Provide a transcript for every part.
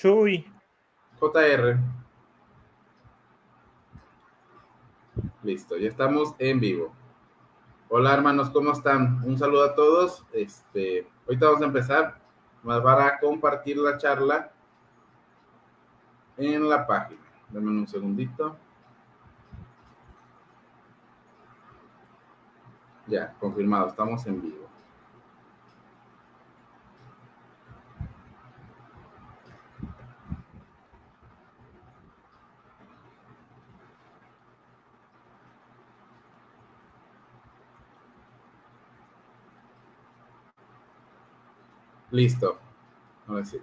Chuy. JR. Listo, ya estamos en vivo. Hola hermanos, ¿cómo están? Un saludo a todos. Ahorita vamos a empezar. Nos van a compartir la charla en la página. Denme un segundito. Ya, confirmado, estamos en vivo. Listo. Ahora sí.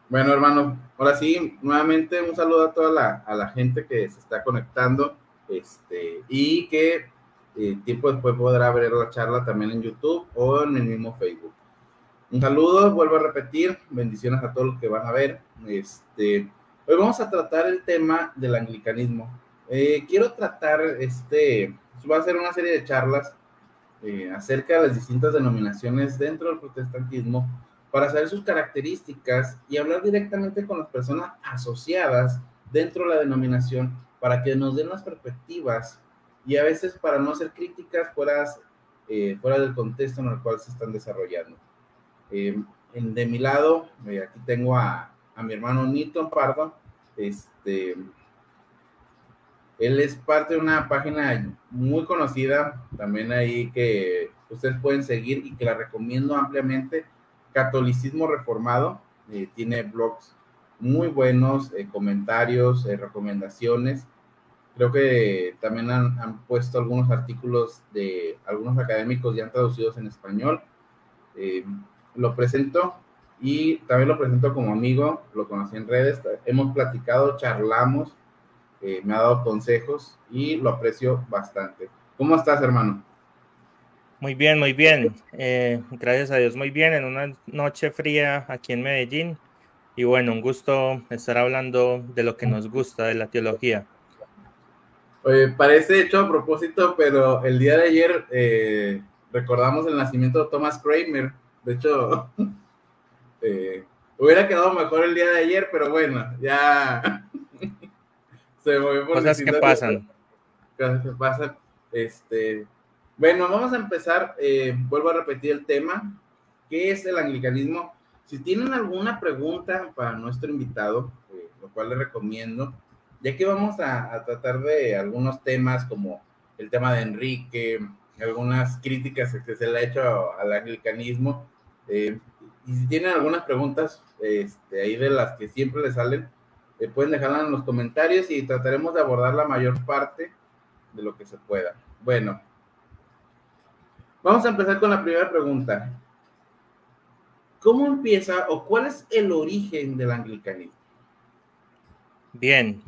Bueno, hermano, ahora sí, nuevamente un saludo a toda la gente que se está conectando y que tiempo después podrá ver la charla también en YouTube o en el mismo Facebook. Un saludo, vuelvo a repetir, bendiciones a todos los que van a ver. Hoy vamos a tratar el tema del anglicanismo. Quiero tratar, va a ser una serie de charlas acerca de las distintas denominaciones dentro del protestantismo para saber sus características y hablar directamente con las personas asociadas dentro de la denominación para que nos den las perspectivas y a veces para no hacer críticas fuera del contexto en el cual se están desarrollando. De mi lado, aquí tengo a mi hermano Nito Pardo. Él es parte de una página muy conocida, también ahí que ustedes pueden seguir y que la recomiendo ampliamente, Catolicismo Reformado. Tiene blogs muy buenos, comentarios, recomendaciones. Creo que también han puesto algunos artículos de algunos académicos ya traducidos en español. Lo presento y también lo presento como amigo, lo conocí en redes, hemos platicado, charlamos, me ha dado consejos y lo aprecio bastante. ¿Cómo estás, hermano? Muy bien, muy bien. Gracias a Dios, muy bien. En una noche fría aquí en Medellín. Y bueno, un gusto estar hablando de lo que nos gusta de la teología. Parece hecho a propósito, pero el día de ayer recordamos el nacimiento de Thomas Kramer. De hecho, hubiera quedado mejor el día de ayer, pero bueno, ya se movió por Cosas que distintas pasan. cosas que pasan. Bueno, vamos a empezar. Vuelvo a repetir el tema. ¿Qué es el anglicanismo? Si tienen alguna pregunta para nuestro invitado, lo cual les recomiendo, ya que vamos a tratar de algunos temas como el tema de Enrique, algunas críticas que se le ha hecho al anglicanismo, y si tienen algunas preguntas ahí de las que siempre les salen, pueden dejarlas en los comentarios y trataremos de abordar la mayor parte de lo que se pueda. Bueno, vamos a empezar con la primera pregunta. ¿Cómo empieza o cuál es el origen del anglicanismo? Bien,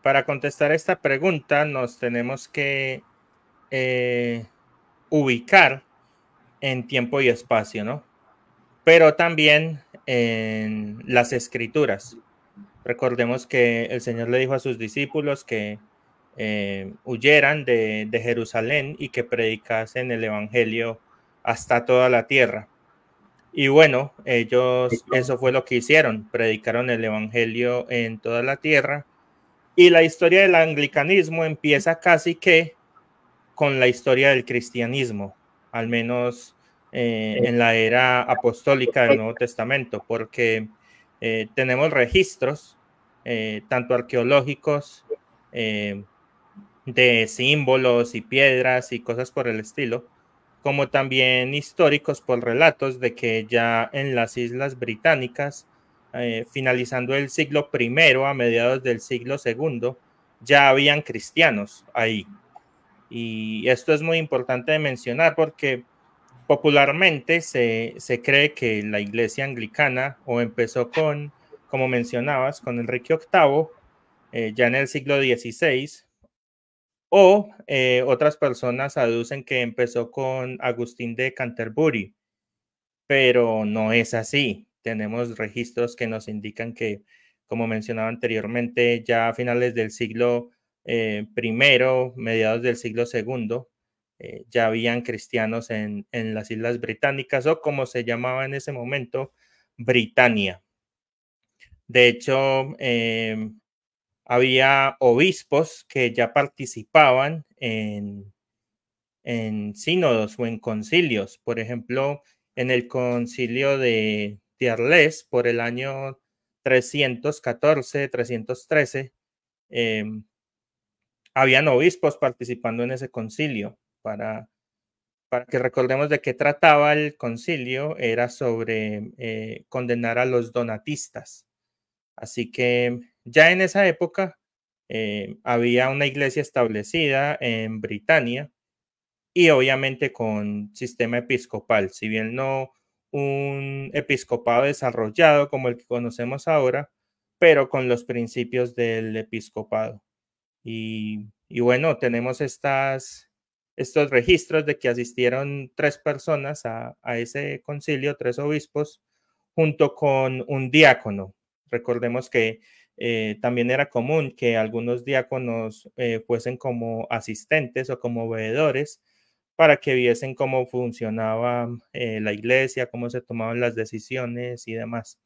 para contestar esta pregunta nos tenemos que ubicar en tiempo y espacio, ¿no? Pero también en las escrituras. Recordemos que el Señor le dijo a sus discípulos que huyeran de Jerusalén y que predicasen el Evangelio hasta toda la tierra. Y bueno, ellos eso fue lo que hicieron, predicaron el Evangelio en toda la tierra. Y la historia del anglicanismo empieza casi que con la historia del cristianismo, al menos en la era apostólica del Nuevo Testamento, porque tenemos registros, tanto arqueológicos, de símbolos y piedras y cosas por el estilo, como también históricos por relatos de que ya en las Islas Británicas, finalizando el siglo I a mediados del siglo II, ya habían cristianos ahí. Y esto es muy importante de mencionar porque popularmente se cree que la iglesia anglicana o empezó con, como mencionabas, con Enrique VIII, ya en el siglo XVI, o otras personas aducen que empezó con Agustín de Canterbury, pero no es así. Tenemos registros que nos indican que, como mencionaba anteriormente, ya a finales del siglo primero, mediados del siglo segundo, ya habían cristianos en las Islas Británicas, o como se llamaba en ese momento, Britania. De hecho, había obispos que ya participaban en sínodos o en concilios. Por ejemplo, en el concilio de Arles por el año 314, 313, habían obispos participando en ese concilio. Para que recordemos de qué trataba el concilio, era sobre condenar a los donatistas. Así que ya en esa época había una iglesia establecida en Britania, y obviamente con sistema episcopal, si bien no un episcopado desarrollado como el que conocemos ahora, pero con los principios del episcopado. Y bueno, tenemos estos registros de que asistieron 3 personas a ese concilio, 3 obispos, junto con un diácono. Recordemos que también era común que algunos diáconos fuesen como asistentes o como veedores para que viesen cómo funcionaba la iglesia, cómo se tomaban las decisiones y demás.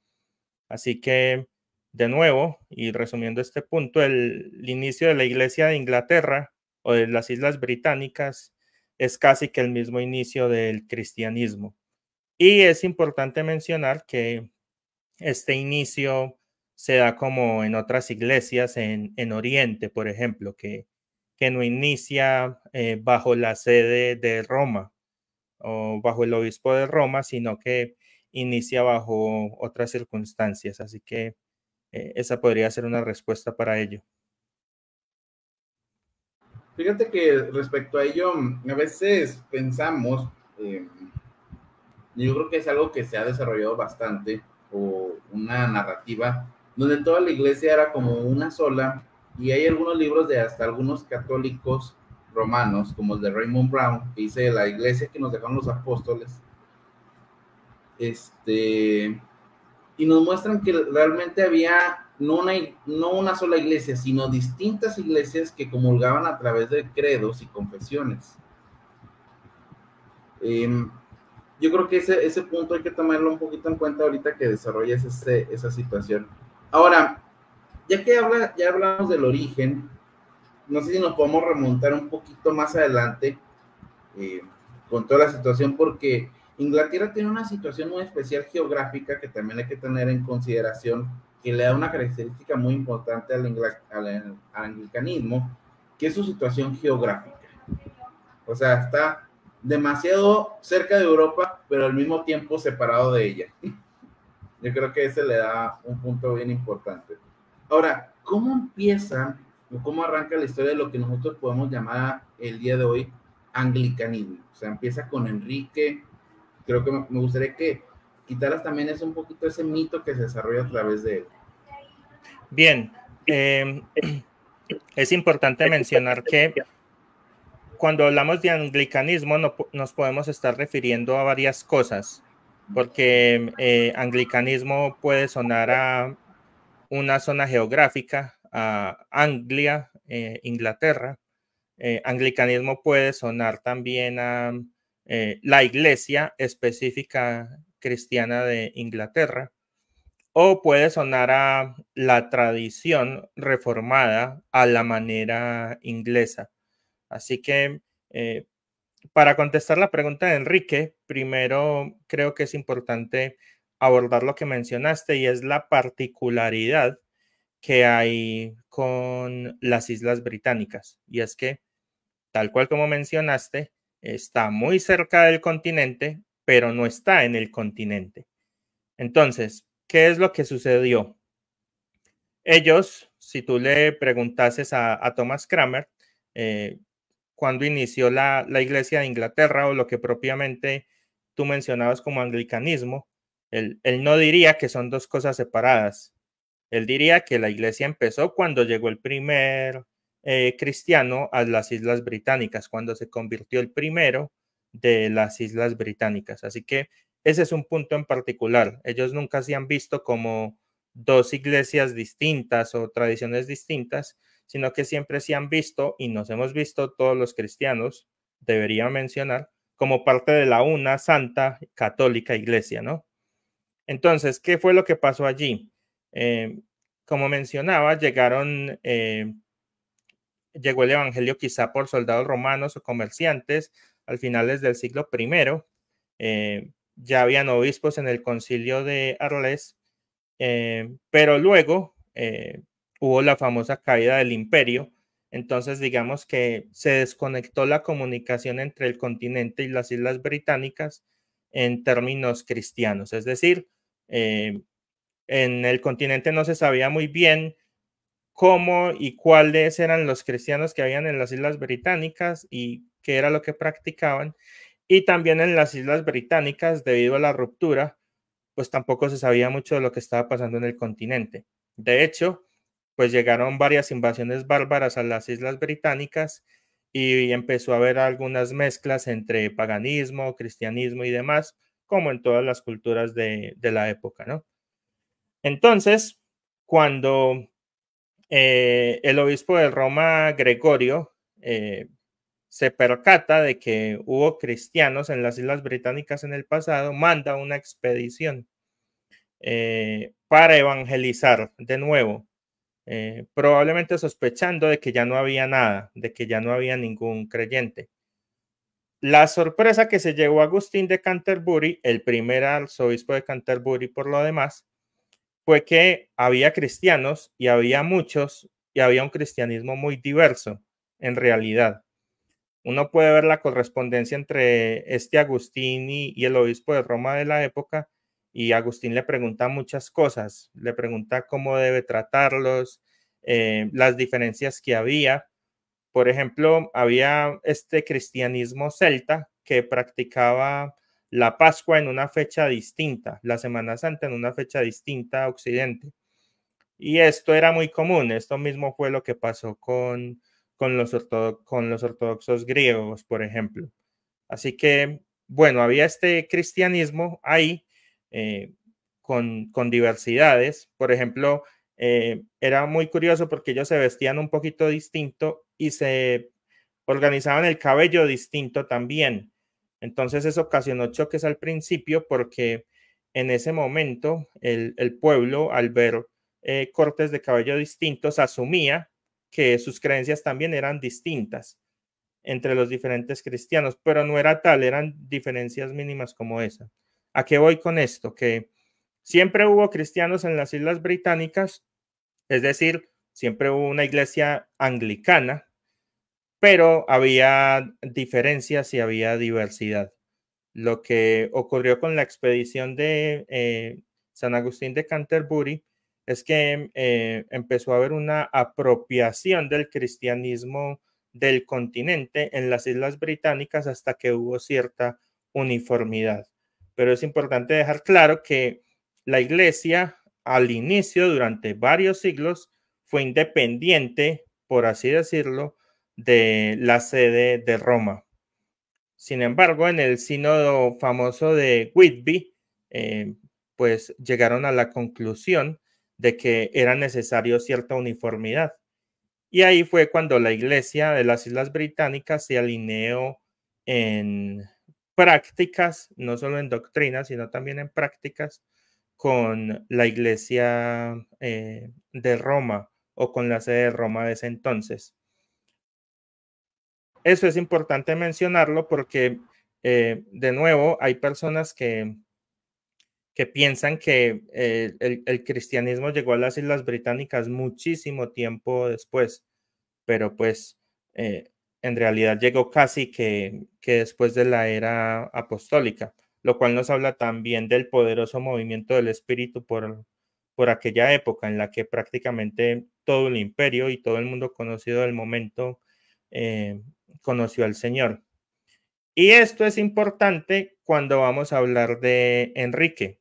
Así que, de nuevo, y resumiendo este punto, el inicio de la iglesia de Inglaterra o de las Islas Británicas es casi que el mismo inicio del cristianismo. Y es importante mencionar que este inicio se da como en otras iglesias en Oriente, por ejemplo, que no inicia bajo la sede de Roma o bajo el obispo de Roma, sino que inicia bajo otras circunstancias. Así que esa podría ser una respuesta para ello. Fíjate que respecto a ello, a veces pensamos, yo creo que es algo que se ha desarrollado bastante, o una narrativa, donde toda la iglesia era como una sola, y hay algunos libros de hasta algunos católicos romanos, como el de Raymond Brown, que dice la iglesia que nos dejaron los apóstoles, y nos muestran que realmente había no una sola iglesia, sino distintas iglesias que comulgaban a través de credos y confesiones. Yo creo que ese punto hay que tomarlo un poquito en cuenta ahorita que desarrollas esa situación. Ahora, ya hablamos del origen, no sé si nos podemos remontar un poquito más adelante con toda la situación, porque Inglaterra tiene una situación muy especial geográfica que también hay que tener en consideración, que le da una característica muy importante al anglicanismo, que es su situación geográfica. O sea, está demasiado cerca de Europa, pero al mismo tiempo separado de ella. Yo creo que ese le da un punto bien importante. Ahora, ¿cómo empieza o cómo arranca la historia de lo que nosotros podemos llamar el día de hoy anglicanismo? O sea, empieza con Enrique. Creo que me gustaría que quitaras también un poquito ese mito que se desarrolla a través de él. Bien, es importante mencionar que cuando hablamos de anglicanismo nos podemos estar refiriendo a varias cosas, porque anglicanismo puede sonar a una zona geográfica, a Anglia, Inglaterra. Anglicanismo puede sonar también a la iglesia específica cristiana de Inglaterra, o puede sonar a la tradición reformada a la manera inglesa. Así que para contestar la pregunta de Enrique, primero creo que es importante abordar lo que mencionaste, y es la particularidad que hay con las Islas Británicas. Y es que, tal cual como mencionaste, está muy cerca del continente, pero no está en el continente. Entonces, ¿qué es lo que sucedió? Ellos, si tú le preguntases a Thomas Cranmer, cuando inició la Iglesia de Inglaterra, o lo que propiamente tú mencionabas como anglicanismo, él no diría que son dos cosas separadas. Él diría que la iglesia empezó cuando llegó el primer cristiano a las Islas Británicas, cuando se convirtió el primero de las Islas Británicas. Así que ese es un punto en particular. Ellos nunca se han visto como dos iglesias distintas o tradiciones distintas, sino que siempre se han visto, y nos hemos visto todos los cristianos, debería mencionar, como parte de la una santa católica iglesia, ¿no? Entonces, ¿qué fue lo que pasó allí? Como mencionaba, llegó el evangelio quizá por soldados romanos o comerciantes al finales del siglo I. Ya habían obispos en el concilio de Arles, pero luego hubo la famosa caída del imperio. Entonces, digamos que se desconectó la comunicación entre el continente y las islas británicas en términos cristianos. Es decir, en el continente no se sabía muy bien cómo y cuáles eran los cristianos que habían en las islas británicas y qué era lo que practicaban. Y también en las islas británicas, debido a la ruptura, pues tampoco se sabía mucho de lo que estaba pasando en el continente. De hecho, pues llegaron varias invasiones bárbaras a las islas británicas y empezó a haber algunas mezclas entre paganismo, cristianismo y demás, como en todas las culturas de la época, ¿no? Entonces, cuando el obispo de Roma, Gregorio, se percata de que hubo cristianos en las islas británicas en el pasado, manda una expedición para evangelizar de nuevo, probablemente sospechando de que ya no había nada, de que ya no había ningún creyente. La sorpresa que se llevó Agustín de Canterbury, el primer arzobispo de Canterbury por lo demás, fue que había cristianos y había muchos y había un cristianismo muy diverso en realidad. Uno puede ver la correspondencia entre este Agustín y el obispo de Roma de la época, y Agustín le pregunta muchas cosas, le pregunta cómo debe tratarlos, las diferencias que había. Por ejemplo, había este cristianismo celta que practicaba la Pascua en una fecha distinta, la Semana Santa en una fecha distinta a Occidente. Y esto era muy común. Esto mismo fue lo que pasó con los ortodoxos griegos, por ejemplo. Así que, bueno, había este cristianismo ahí con diversidades. Por ejemplo, era muy curioso porque ellos se vestían un poquito distinto y se organizaban el cabello distinto también. Entonces eso ocasionó choques al principio porque en ese momento el pueblo, al ver cortes de cabello distintos, asumía que sus creencias también eran distintas entre los diferentes cristianos, pero no era tal, eran diferencias mínimas como esa. ¿A qué voy con esto? Que siempre hubo cristianos en las Islas Británicas, es decir, siempre hubo una iglesia anglicana, pero había diferencias y había diversidad. Lo que ocurrió con la expedición de San Agustín de Canterbury es que empezó a haber una apropiación del cristianismo del continente en las Islas Británicas hasta que hubo cierta uniformidad. Pero es importante dejar claro que la iglesia al inicio, durante varios siglos, fue independiente, por así decirlo, de la sede de Roma. Sin embargo, en el sínodo famoso de Whitby, pues llegaron a la conclusión de que era necesario cierta uniformidad. Y ahí fue cuando la Iglesia de las Islas Británicas se alineó en prácticas, no solo en doctrinas, sino también en prácticas, con la Iglesia de Roma o con la sede de Roma de ese entonces. Eso es importante mencionarlo porque, de nuevo, hay personas que piensan que el cristianismo llegó a las Islas Británicas muchísimo tiempo después, pero pues en realidad llegó casi que después de la era apostólica, lo cual nos habla también del poderoso movimiento del espíritu por aquella época en la que prácticamente todo el imperio y todo el mundo conocido del momento conoció al Señor. Y esto es importante cuando vamos a hablar de Enrique.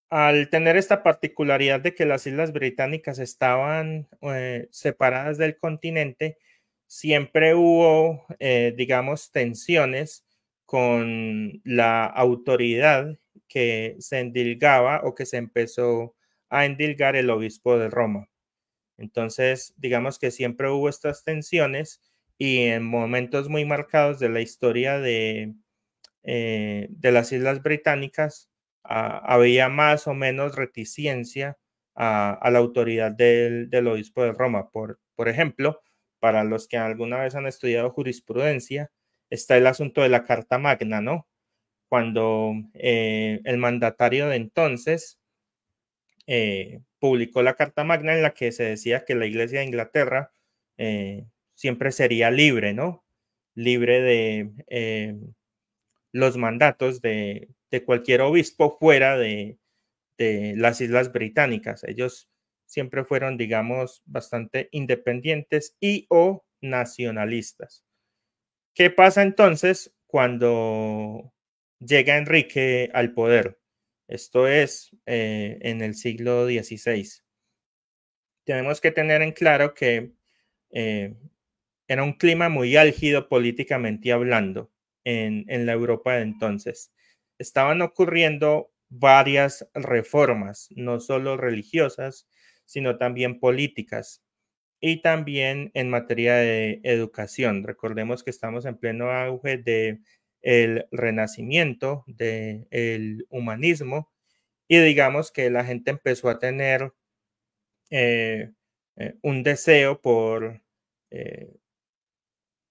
Al tener esta particularidad de que las Islas Británicas estaban separadas del continente, siempre hubo, digamos, tensiones con la autoridad que se endilgaba o que se empezó a endilgar el obispo de Roma. Entonces, digamos que siempre hubo estas tensiones y en momentos muy marcados de la historia de las Islas Británicas, había más o menos reticencia a la autoridad del obispo de Roma. Por ejemplo, para los que alguna vez han estudiado jurisprudencia, está el asunto de la Carta Magna, ¿no? Cuando el mandatario de entonces publicó la Carta Magna en la que se decía que la Iglesia de Inglaterra siempre sería libre, ¿no? Libre de los mandatos de cualquier obispo fuera de las Islas Británicas. Ellos siempre fueron, digamos, bastante independientes y o nacionalistas. ¿Qué pasa entonces cuando llega Enrique al poder? Esto es en el siglo XVI. Tenemos que tener en claro que eh, era un clima muy álgido políticamente hablando en la Europa de entonces. Estaban ocurriendo varias reformas, no solo religiosas, sino también políticas y también en materia de educación. Recordemos que estamos en pleno auge del Renacimiento, del humanismo, y digamos que la gente empezó a tener eh, un deseo por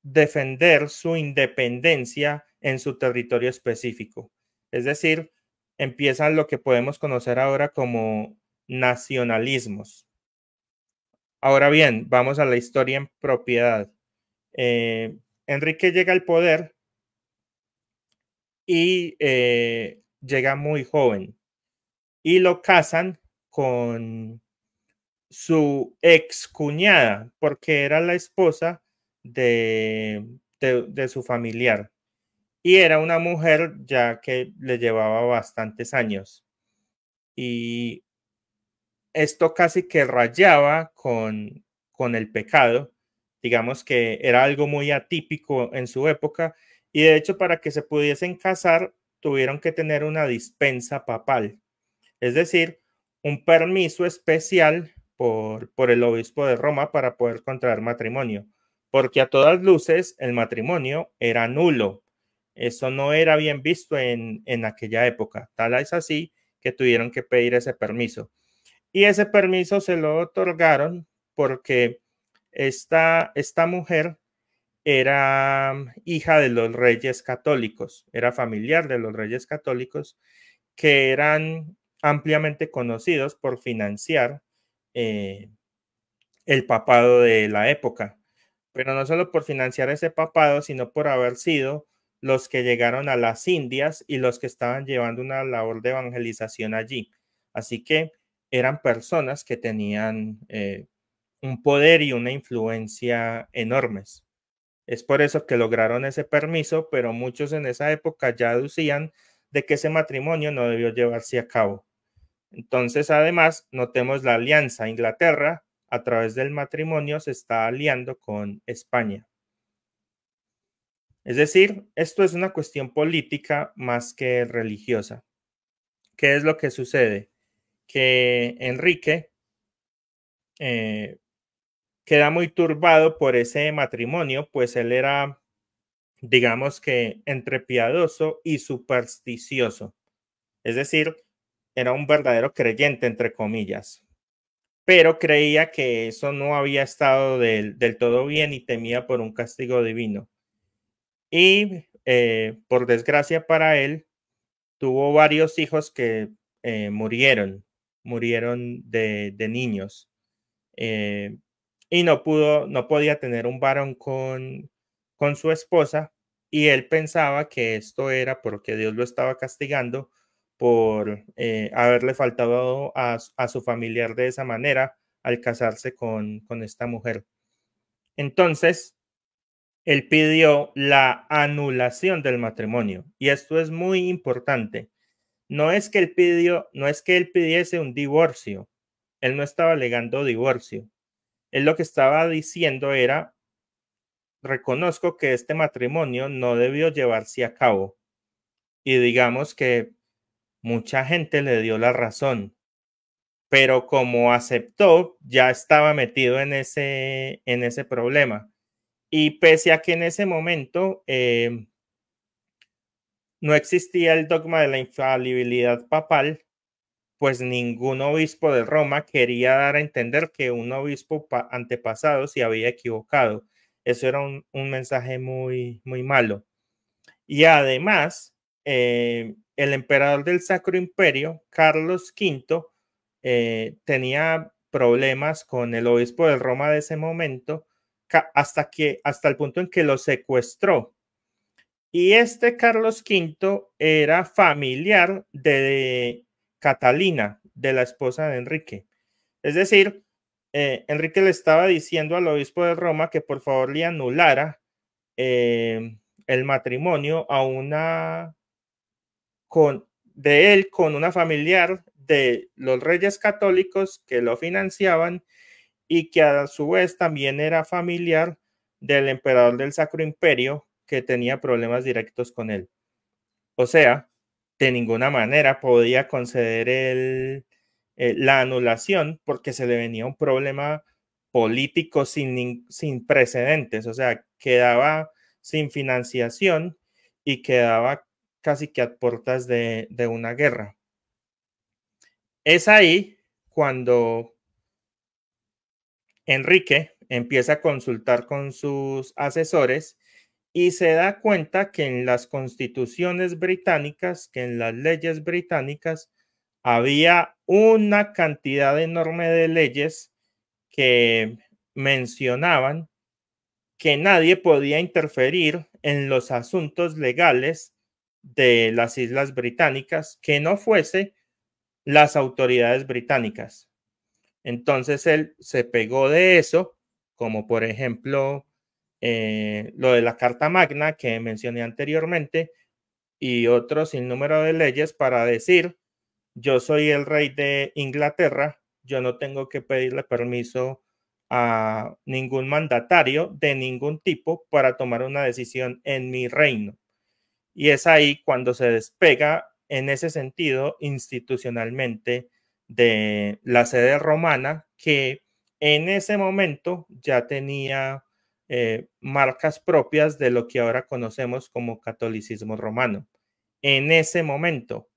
defender su independencia en su territorio específico. Es decir, empiezan lo que podemos conocer ahora como nacionalismos. Ahora bien, vamos a la historia en propiedad. Enrique llega al poder y llega muy joven y lo casan con su ex cuñada porque era la esposa de su familiar y era una mujer ya que le llevaba bastantes años y esto casi que rayaba con el pecado. Digamos que era algo muy atípico en su época y de hecho para que se pudiesen casar tuvieron que tener una dispensa papal, es decir, un permiso especial por el obispo de Roma para poder contraer matrimonio, porque a todas luces el matrimonio era nulo. Eso no era bien visto en aquella época. Tal es así que tuvieron que pedir ese permiso. Y ese permiso se lo otorgaron porque esta mujer era hija de los reyes católicos, era familiar de los reyes católicos que eran ampliamente conocidos por financiar eh, el papado de la época, pero no solo por financiar ese papado, sino por haber sido los que llegaron a las Indias y los que estaban llevando una labor de evangelización allí. Así que eran personas que tenían un poder y una influencia enormes. Es por eso que lograron ese permiso, pero muchos en esa época ya aducían de que ese matrimonio no debió llevarse a cabo. Entonces, además, notemos la alianza. Inglaterra, a través del matrimonio, se está aliando con España. Es decir, esto es una cuestión política más que religiosa. ¿Qué es lo que sucede? Que Enrique queda muy turbado por ese matrimonio, pues él era, digamos que, entre piadoso y supersticioso. Es decir, era un verdadero creyente, entre comillas, pero creía que eso no había estado del todo bien y temía por un castigo divino. Y por desgracia para él, tuvo varios hijos que murieron de niños. Eh, y no podía tener un varón con su esposa y él pensaba que esto era porque Dios lo estaba castigando por haberle faltado a su familiar de esa manera al casarse con esta mujer. Entonces, él pidió la anulación del matrimonio y esto es muy importante. No es que él pidiese un divorcio, él no estaba alegando divorcio. Él lo que estaba diciendo era, reconozco que este matrimonio no debió llevarse a cabo. Y digamos que mucha gente le dio la razón, pero como aceptó, ya estaba metido en ese problema. Y pese a que en ese momento no existía el dogma de la infalibilidad papal, pues ningún obispo de Roma quería dar a entender que un obispo antepasado se había equivocado. Eso era un mensaje muy malo. Y además, el emperador del Sacro Imperio, Carlos V, tenía problemas con el obispo de Roma de ese momento, hasta el punto en que lo secuestró. Y este Carlos V era familiar de Catalina, de la esposa de Enrique. Es decir, Enrique le estaba diciendo al obispo de Roma que por favor le anulara el matrimonio de él con una familiar de los reyes católicos que lo financiaban y que a su vez también era familiar del emperador del Sacro Imperio que tenía problemas directos con él. O sea, de ninguna manera podía conceder la anulación porque se le venía un problema político sin precedentes, o sea, quedaba sin financiación y quedaba casi que a puertas de una guerra. Es ahí cuando Enrique empieza a consultar con sus asesores y se da cuenta que en las constituciones británicas, que en las leyes británicas, había una cantidad enorme de leyes que mencionaban que nadie podía interferir en los asuntos legales de las Islas Británicas que no fuese las autoridades británicas. Entonces él se pegó de eso, como por ejemplo lo de la Carta Magna que mencioné anteriormente y otro sinnúmero de leyes para decir, yo soy el rey de Inglaterra, yo no tengo que pedirle permiso a ningún mandatario de ningún tipo para tomar una decisión en mi reino. Y es ahí cuando se despega en ese sentido institucionalmente de la sede romana, que en ese momento ya tenía marcas propias de lo que ahora conocemos como catolicismo romano. En ese momento,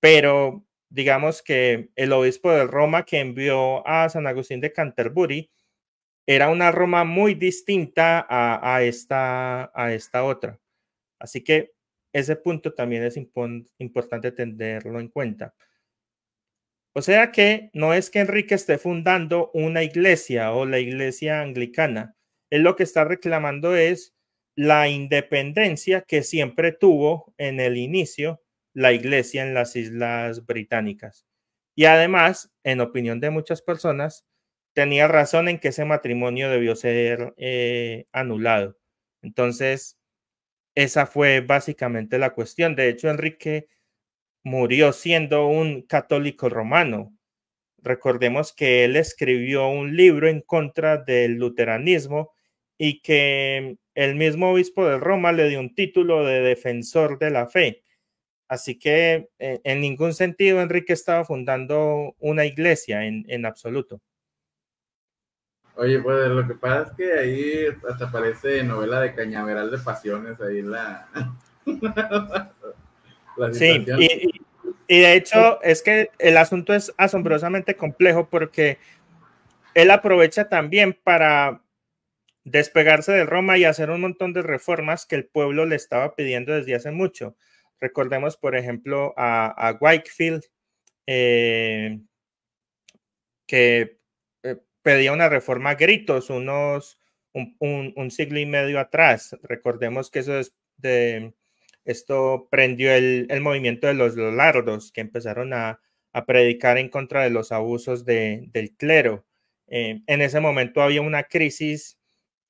pero digamos que el obispo de Roma que envió a San Agustín de Canterbury era una Roma muy distinta a esta otra. Así que ese punto también es importante tenerlo en cuenta. O sea que no es que Enrique esté fundando una iglesia o la iglesia anglicana. Él lo que está reclamando es la independencia que siempre tuvo en el inicio la iglesia en las Islas Británicas. Y además, en opinión de muchas personas, tenía razón en que ese matrimonio debió ser anulado. Entonces, esa fue básicamente la cuestión. De hecho, Enrique murió siendo un católico romano. Recordemos que él escribió un libro en contra del luteranismo y que el mismo obispo de Roma le dio un título de defensor de la fe. Así que en ningún sentido Enrique estaba fundando una iglesia en absoluto. Oye, pues lo que pasa es que ahí hasta parece novela de Cañaveral de Pasiones, ahí la Sí, situación. y de hecho es que el asunto es asombrosamente complejo porque él aprovecha también para despegarse de Roma y hacer un montón de reformas que el pueblo le estaba pidiendo desde hace mucho. Recordemos, por ejemplo, a Wakefield, que pedía una reforma a gritos un siglo y medio atrás. Recordemos que esto prendió el movimiento de los lollardos, que empezaron a predicar en contra de los abusos del clero. En ese momento había una crisis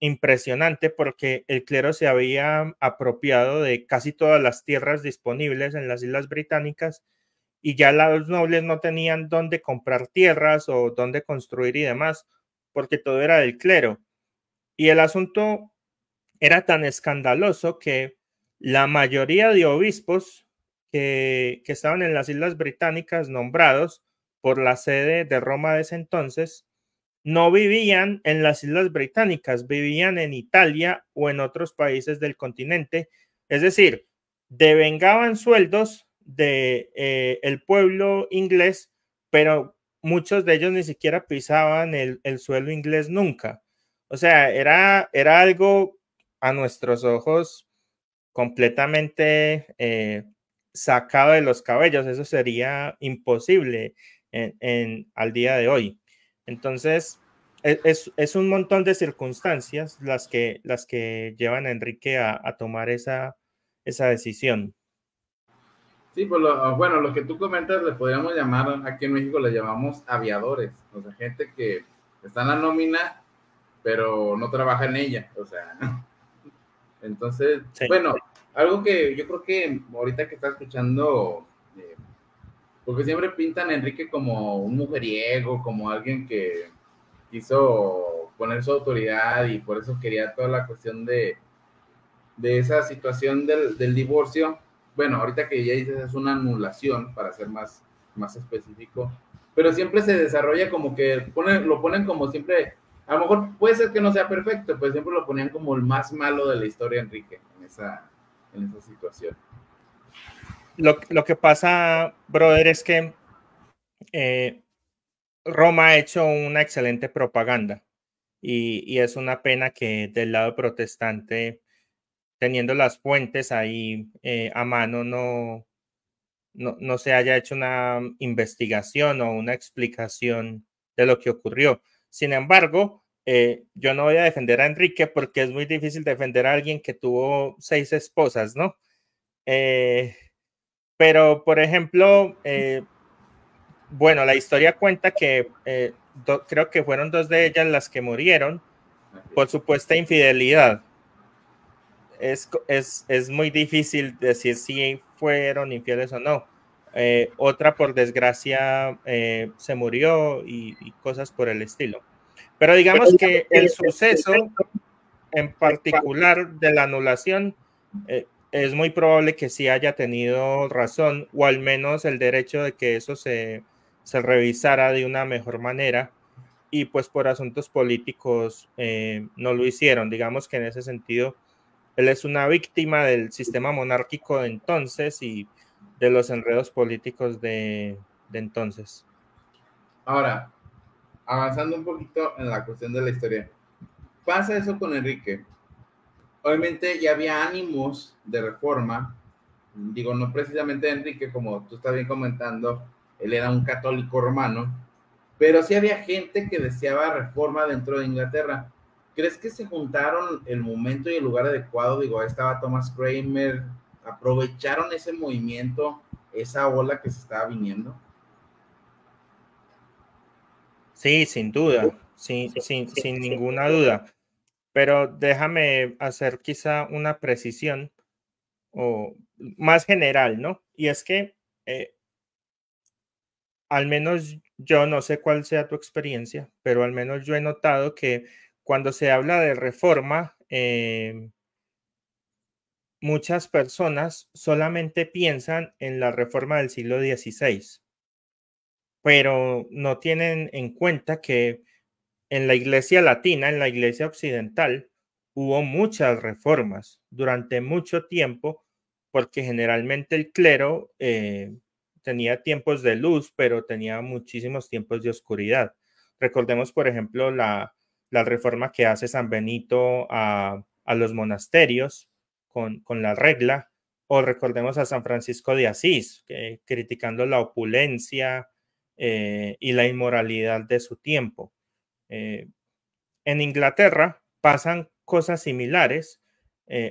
impresionante porque el clero se había apropiado de casi todas las tierras disponibles en las Islas Británicas y ya los nobles no tenían dónde comprar tierras o dónde construir y demás, porque todo era del clero. Y el asunto era tan escandaloso que la mayoría de obispos que estaban en las Islas Británicas nombrados por la sede de Roma de ese entonces no vivían en las Islas Británicas, vivían en Italia o en otros países del continente. Es decir, devengaban sueldos de el pueblo inglés, pero muchos de ellos ni siquiera pisaban el suelo inglés nunca. O sea, era algo a nuestros ojos completamente sacado de los cabellos. Eso sería imposible al día de hoy. Entonces, es un montón de circunstancias las que llevan a Enrique a tomar esa decisión. Sí, pues bueno, lo que tú comentas le podríamos llamar, aquí en México le llamamos aviadores, o sea, gente que está en la nómina, pero no trabaja en ella, o sea, entonces, Sí. bueno, algo que yo creo que ahorita que está escuchando, porque siempre pintan a Enrique como un mujeriego, como alguien que quiso poner su autoridad y por eso quería toda la cuestión de esa situación del divorcio. Bueno, ahorita que ya dices es una anulación, para ser más específico, pero siempre se desarrolla como que lo ponen como siempre, a lo mejor puede ser que no sea perfecto, pero siempre lo ponían como el más malo de la historia, Enrique, en esa situación. Lo que pasa, brother, es que Roma ha hecho una excelente propaganda y es una pena que del lado protestante, teniendo las fuentes ahí a mano, no se haya hecho una investigación o una explicación de lo que ocurrió. Sin embargo, yo no voy a defender a Enrique porque es muy difícil defender a alguien que tuvo 6 esposas, ¿no? Pero, por ejemplo, bueno, la historia cuenta que creo que fueron 2 de ellas las que murieron por supuesta infidelidad. Es muy difícil decir si fueron infieles o no. Otra, por desgracia, se murió y cosas por el estilo. Pero digamos que el suceso en particular de la anulación es muy probable que sí haya tenido razón o al menos el derecho de que eso se revisara de una mejor manera y pues por asuntos políticos no lo hicieron. Digamos que en ese sentido él es una víctima del sistema monárquico de entonces y de los enredos políticos de entonces. Ahora, avanzando un poquito en la cuestión de la historia, pasa eso con Enrique. Obviamente ya había ánimos de reforma, digo, no precisamente Enrique, como tú estás bien comentando, él era un católico romano, pero sí había gente que deseaba reforma dentro de Inglaterra. ¿Crees que se juntaron el momento y el lugar adecuado? Digo, ahí estaba Thomas Cranmer, aprovecharon ese movimiento, esa ola que se estaba viniendo. Sí, sin duda, sin ninguna duda. Pero déjame hacer quizá una precisión o más general, ¿no? Y es que al menos yo no sé cuál sea tu experiencia, pero al menos yo he notado que cuando se habla de reforma, muchas personas solamente piensan en la reforma del siglo XVI, pero no tienen en cuenta que en la iglesia latina, en la iglesia occidental, hubo muchas reformas durante mucho tiempo, porque generalmente el clero tenía tiempos de luz, pero tenía muchísimos tiempos de oscuridad. Recordemos, por ejemplo, la reforma que hace San Benito a los monasterios con la regla, o recordemos a San Francisco de Asís, criticando la opulencia y la inmoralidad de su tiempo. En Inglaterra pasan cosas similares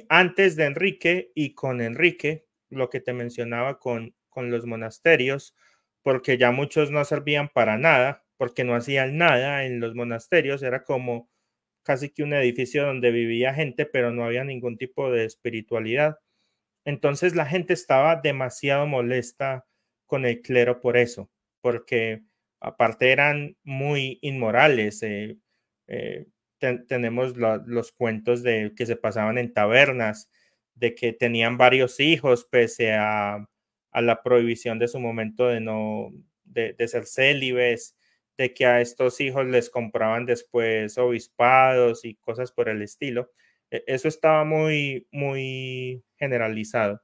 antes de Enrique y con Enrique, lo que te mencionaba con los monasterios, porque ya muchos no servían para nada, porque no hacían nada en los monasterios, era como casi que un edificio donde vivía gente, pero no había ningún tipo de espiritualidad. Entonces la gente estaba demasiado molesta con el clero por eso, porque aparte eran muy inmorales. Eh, tenemos los cuentos de que se pasaban en tabernas, de que tenían varios hijos pese a la prohibición de su momento de no de ser célibes de que a estos hijos les compraban después obispados y cosas por el estilo. Eso estaba muy, muy generalizado.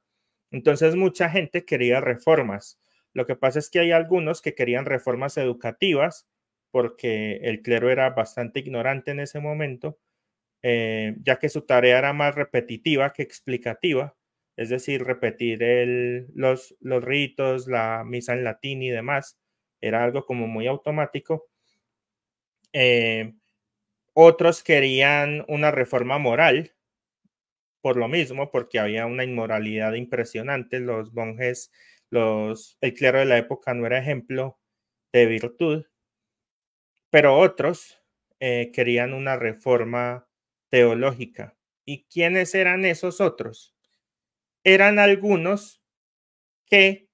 Entonces mucha gente quería reformas. Lo que pasa es que hay algunos que querían reformas educativas porque el clero era bastante ignorante en ese momento, ya que su tarea era más repetitiva que explicativa, es decir, repetir los ritos, la misa en latín y demás, era algo como muy automático. Otros querían una reforma moral, por lo mismo, porque había una inmoralidad impresionante. Los monjes, el clero de la época no era ejemplo de virtud, pero otros querían una reforma teológica. ¿Y quiénes eran esos otros? Eran algunos que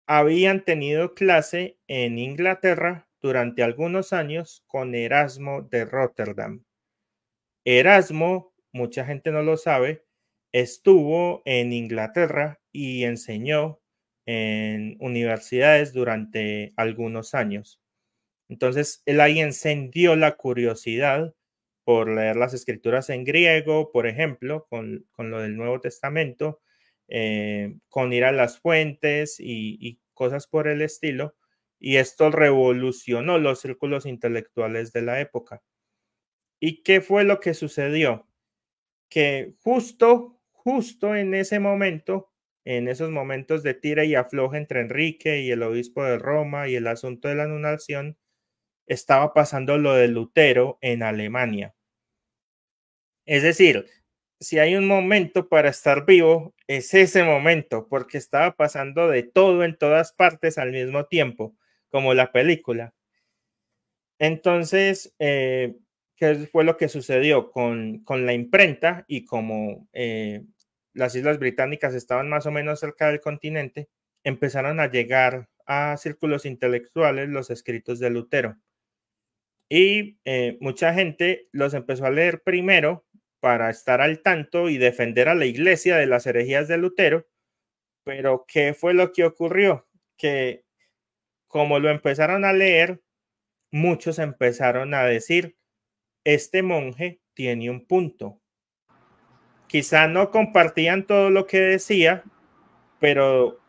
habían tenido clase en Inglaterra durante algunos años con Erasmo de Rotterdam. Erasmo, mucha gente no lo sabe, estuvo en Inglaterra y enseñó en universidades durante algunos años. Entonces, él ahí encendió la curiosidad por leer las escrituras en griego, por ejemplo, con lo del Nuevo Testamento, con ir a las fuentes y cosas por el estilo. Y esto revolucionó los círculos intelectuales de la época. ¿Y qué fue lo que sucedió? Que justo en ese momento, en esos momentos de tira y afloja entre Enrique y el obispo de Roma y el asunto de la anulación, estaba pasando lo de Lutero en Alemania. Es decir, si hay un momento para estar vivo, es ese momento, porque estaba pasando de todo en todas partes al mismo tiempo, como la película. Entonces, ¿qué fue lo que sucedió con la imprenta? Y como las Islas Británicas estaban más o menos cerca del continente, empezaron a llegar a círculos intelectuales los escritos de Lutero. Y mucha gente los empezó a leer primero para estar al tanto y defender a la iglesia de las herejías de Lutero. Pero ¿qué fue lo que ocurrió? Que como lo empezaron a leer, muchos empezaron a decir, este monje tiene un punto. Quizá no compartían todo lo que decía, pero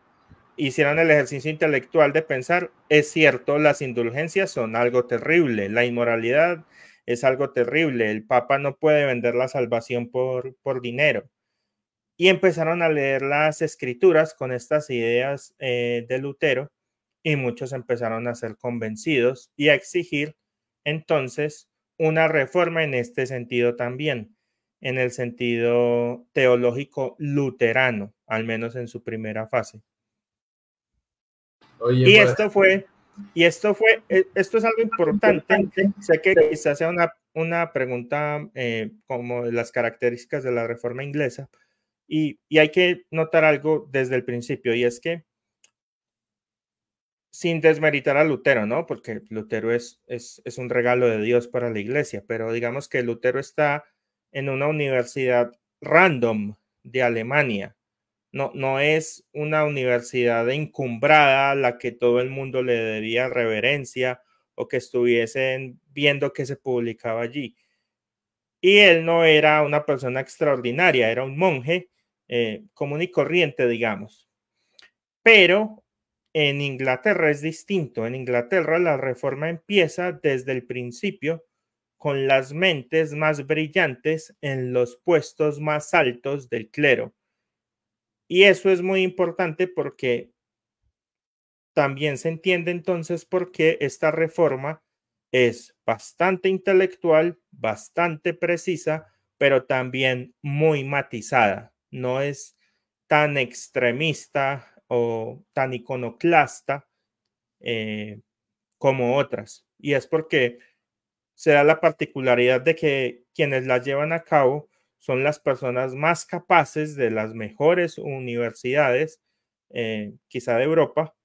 hicieron el ejercicio intelectual de pensar, es cierto, las indulgencias son algo terrible, la inmoralidad es algo terrible, el Papa no puede vender la salvación por dinero. Y empezaron a leer las escrituras con estas ideas de Lutero y muchos empezaron a ser convencidos y a exigir entonces una reforma en este sentido también, en el sentido teológico luterano, al menos en su primera fase. Oye, Y esto es algo importante. Sé que quizás sea una pregunta como de las características de la reforma inglesa, y hay que notar algo desde el principio, y es que sin desmeritar a Lutero, ¿no? Porque Lutero es un regalo de Dios para la iglesia, pero digamos que Lutero está en una universidad random de Alemania. No es una universidad encumbrada a la que todo el mundo le debía reverencia o que estuviesen viendo qué se publicaba allí. Y él no era una persona extraordinaria, era un monje común y corriente, digamos. Pero en Inglaterra es distinto. En Inglaterra la reforma empieza desde el principio con las mentes más brillantes en los puestos más altos del clero. Y eso es muy importante porque también se entiende entonces por qué esta reforma es bastante intelectual, bastante precisa, pero también muy matizada. No es tan extremista o tan iconoclasta como otras. Y es porque se da la particularidad de que quienes las llevan a cabo son las personas más capaces de las mejores universidades, quizá de Europa,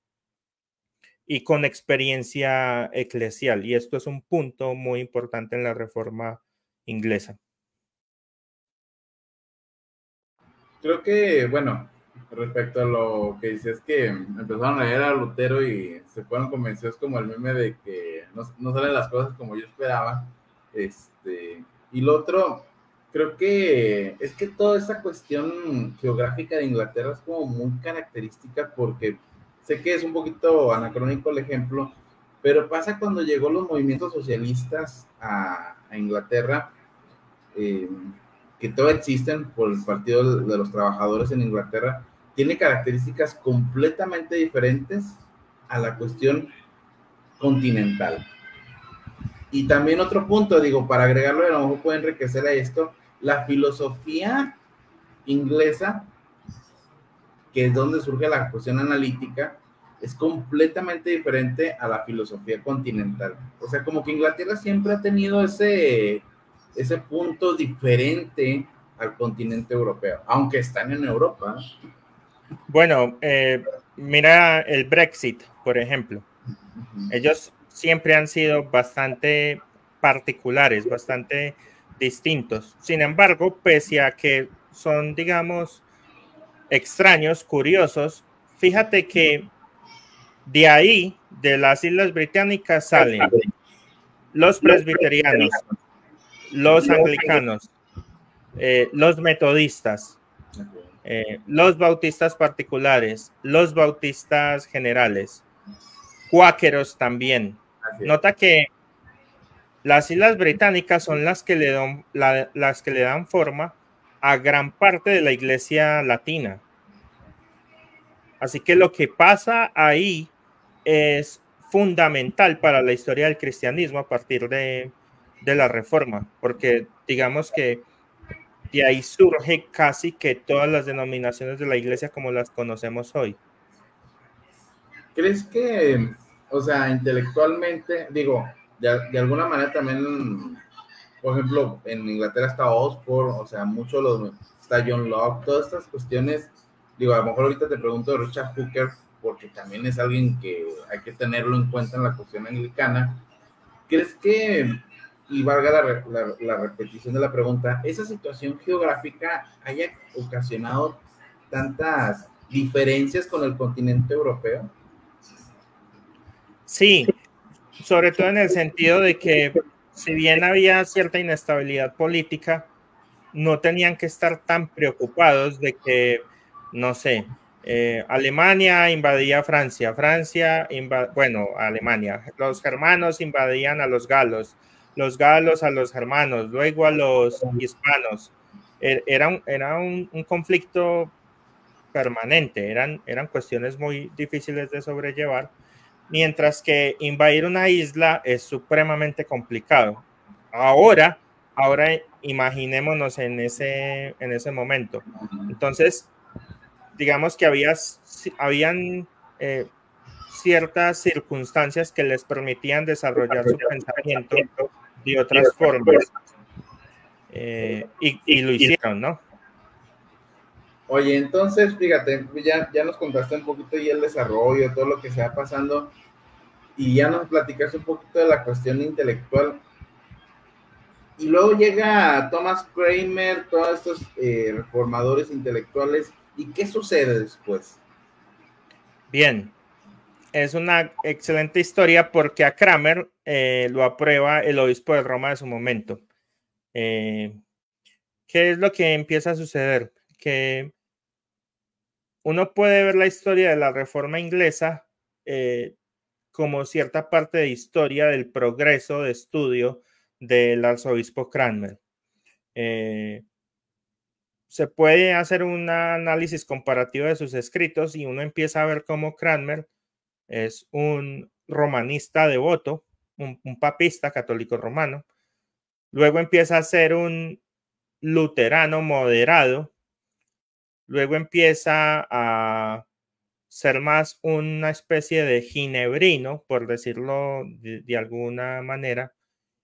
y con experiencia eclesial. Y esto es un punto muy importante en la reforma inglesa. Creo que, bueno, respecto a lo que dices, que empezaron a leer a Lutero y se fueron convencidos como el meme de que no salen las cosas como yo esperaba. Y lo otro, creo que es que toda esa cuestión geográfica de Inglaterra es como muy característica porque sé que es un poquito anacrónico el ejemplo, pero pasa cuando llegó los movimientos socialistas a Inglaterra, eh, que todavía existen por el Partido de los Trabajadores en Inglaterra, tiene características completamente diferentes a la cuestión continental. Y también otro punto, digo, para agregarlo, a lo mejor puede enriquecer a esto, la filosofía inglesa, que es donde surge la cuestión analítica, es completamente diferente a la filosofía continental. O sea, como que Inglaterra siempre ha tenido ese punto diferente al continente europeo, aunque están en Europa. Bueno, mira el Brexit, por ejemplo. Ellos siempre han sido bastante particulares, bastante distintos. Sin embargo, pese a que son, digamos, extraños, curiosos, fíjate que de ahí, de las Islas Británicas, salen los presbiterianos, los anglicanos, los metodistas, los bautistas particulares, los bautistas generales, cuáqueros también. Nota que las Islas Británicas son las que las que le dan forma a gran parte de la iglesia latina. Así que lo que pasa ahí es fundamental para la historia del cristianismo a partir de la Reforma, porque digamos que de ahí surge casi que todas las denominaciones de la iglesia como las conocemos hoy. ¿Crees que, o sea, intelectualmente, digo, de alguna manera también, por ejemplo, en Inglaterra está Oxford, o sea, está John Locke, todas estas cuestiones, digo, a lo mejor ahorita te pregunto de Richard Hooker, porque también es alguien que hay que tenerlo en cuenta en la cuestión anglicana. ¿Crees que, y valga la repetición de la pregunta, esa situación geográfica haya ocasionado tantas diferencias con el continente europeo? Sí, sobre todo en el sentido de que si bien había cierta inestabilidad política, no tenían que estar tan preocupados de que, no sé, Alemania invadía Francia, bueno, Alemania, los germanos invadían a los galos a los germanos, luego a los hispanos. Era un conflicto permanente, eran cuestiones muy difíciles de sobrellevar, mientras que invadir una isla es supremamente complicado. Ahora imaginémonos en ese momento. Entonces, digamos que habían ciertas circunstancias que les permitían desarrollar su pensamiento de otras formas. Y lo hicieron, ¿no? Oye, entonces, fíjate, ya nos contaste un poquito y el desarrollo, todo lo que se va pasando, y ya nos platicaste un poquito de la cuestión intelectual. Y luego llega Thomas Kramer, todos estos reformadores intelectuales, ¿y qué sucede después? Bien, es una excelente historia porque a Kramer lo aprueba el obispo de Roma de su momento. ¿Qué es lo que empieza a suceder? Que uno puede ver la historia de la Reforma inglesa como cierta parte de historia del progreso de estudio del arzobispo Cranmer. Se puede hacer un análisis comparativo de sus escritos y uno empieza a ver cómo Cranmer es un romanista devoto, un papista católico romano. Luego empieza a ser un luterano moderado. Luego empieza a ser más una especie de ginebrino, por decirlo de alguna manera,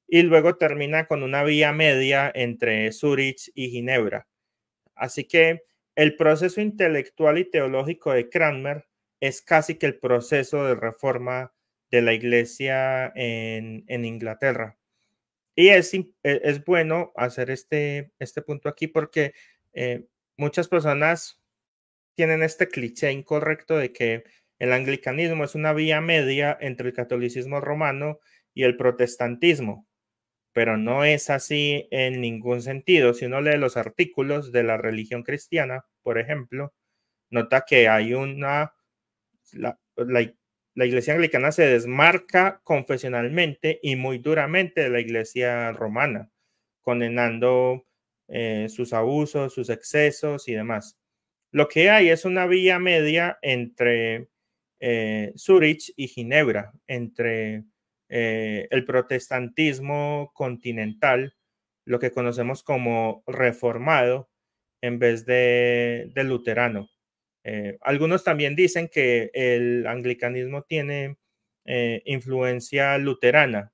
y luego termina con una vía media entre Zurich y Ginebra. Así que el proceso intelectual y teológico de Cranmer es casi que el proceso de reforma de la iglesia en Inglaterra. Y es bueno hacer este punto aquí porque muchas personas tienen este cliché incorrecto de que el anglicanismo es una vía media entre el catolicismo romano y el protestantismo, pero no es así en ningún sentido. Si uno lee los artículos de la religión cristiana, por ejemplo, nota que hay la iglesia anglicana se desmarca confesionalmente y muy duramente de la iglesia romana, condenando sus abusos, sus excesos y demás. Lo que hay es una vía media entre Zurich y Ginebra, entre el protestantismo continental, lo que conocemos como reformado, en vez de luterano. Algunos también dicen que el anglicanismo tiene influencia luterana.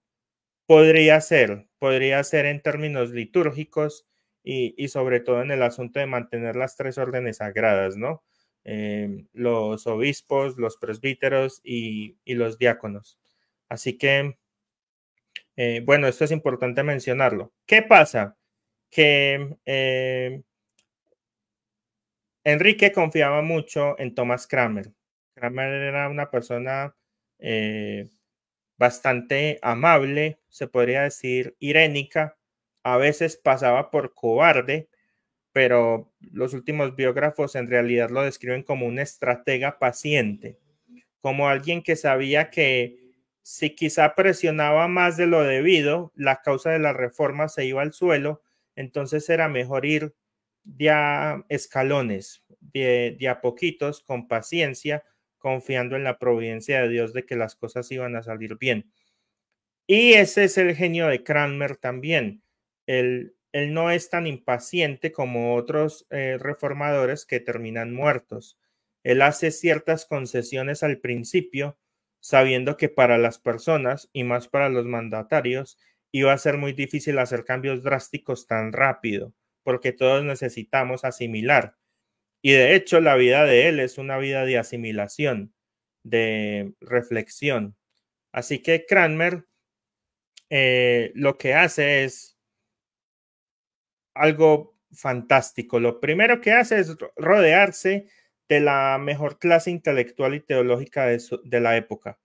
Podría ser en términos litúrgicos y sobre todo en el asunto de mantener las tres órdenes sagradas, ¿no? Los obispos, los presbíteros y los diáconos. Así que, bueno, esto es importante mencionarlo. ¿Qué pasa? Que Enrique confiaba mucho en Thomas Cranmer. Cranmer era una persona bastante amable, se podría decir irénica, a veces pasaba por cobarde, pero los últimos biógrafos en realidad lo describen como un estratega paciente, como alguien que sabía que si quizá presionaba más de lo debido, la causa de la reforma se iba al suelo, entonces era mejor ir de a escalones, de a poquitos, con paciencia, confiando en la providencia de Dios de que las cosas iban a salir bien. Y ese es el genio de Cranmer también. Él no es tan impaciente como otros reformadores que terminan muertos. Él hace ciertas concesiones al principio, sabiendo que para las personas y más para los mandatarios iba a ser muy difícil hacer cambios drásticos tan rápido, porque todos necesitamos asimilar. Y de hecho, la vida de él es una vida de asimilación, de reflexión. Así que Cranmer lo que hace es algo fantástico. Lo primero que hace es rodearse de la mejor clase intelectual y teológica de la época,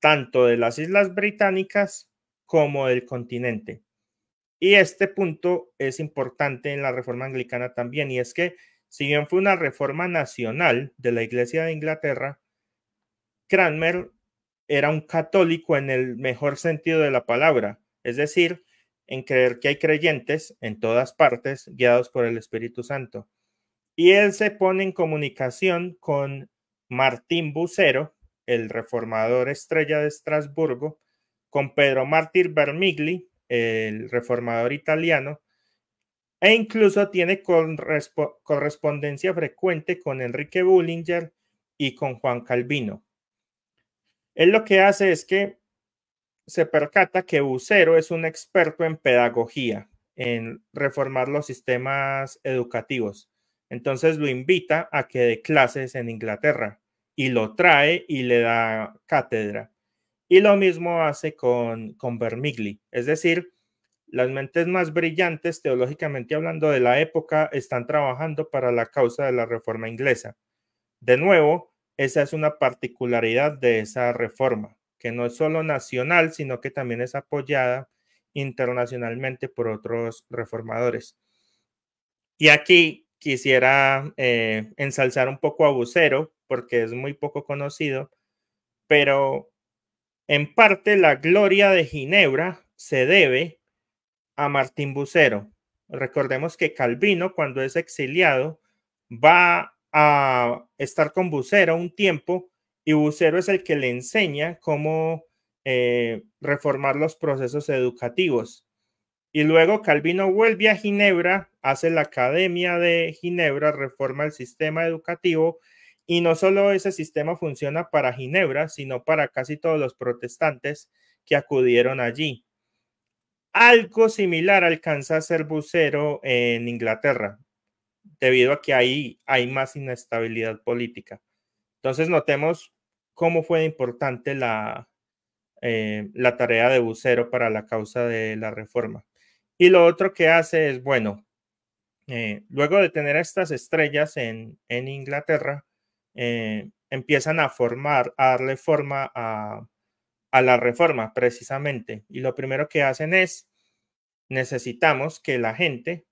tanto de las Islas Británicas como del continente. Y este punto es importante en la reforma anglicana también, y es que si bien fue una reforma nacional de la Iglesia de Inglaterra, Cranmer era un católico en el mejor sentido de la palabra, es decir, en creer que hay creyentes en todas partes guiados por el Espíritu Santo. Y él se pone en comunicación con Martín Bucero, el reformador estrella de Estrasburgo, con Pedro Mártir Vermigli, el reformador italiano, e incluso tiene correspondencia frecuente con Enrique Bullinger y con Juan Calvino. Él lo que hace es que se percata que Bucero es un experto en pedagogía, en reformar los sistemas educativos. Entonces lo invita a que dé clases en Inglaterra y lo trae y le da cátedra. Y lo mismo hace con Vermigli. Es decir, las mentes más brillantes, teológicamente hablando, de la época están trabajando para la causa de la reforma inglesa. De nuevo, esa es una particularidad de esa reforma, que no es solo nacional, sino que también es apoyada internacionalmente por otros reformadores. Y aquí quisiera ensalzar un poco a Bucero, porque es muy poco conocido, pero en parte la gloria de Ginebra se debe a Martín Bucero. Recordemos que Calvino, cuando es exiliado, va a estar con Bucero un tiempo y Bucero es el que le enseña cómo reformar los procesos educativos. Y luego Calvino vuelve a Ginebra, hace la Academia de Ginebra, reforma el sistema educativo y no solo ese sistema funciona para Ginebra, sino para casi todos los protestantes que acudieron allí. Algo similar alcanza a ser Bucero en Inglaterra, debido a que ahí hay más inestabilidad política. Entonces notemos cómo fue importante la tarea de Bucero para la causa de la reforma. Y lo otro que hace es, bueno, Luego de tener estas estrellas en Inglaterra, empiezan a darle forma a la reforma precisamente. Y lo primero que hacen es, necesitamos que la gente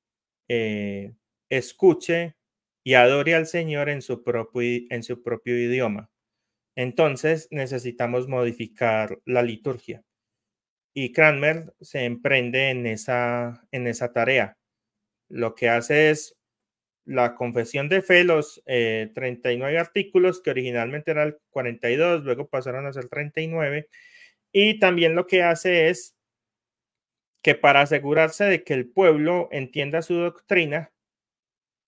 escuche y adore al Señor en su propio idioma. Entonces necesitamos modificar la liturgia. Y Cranmer se emprende en esa tarea. Lo que hace es la confesión de fe, los 39 artículos, que originalmente eran el 42, luego pasaron a ser 39. Y también lo que hace es que para asegurarse de que el pueblo entienda su doctrina,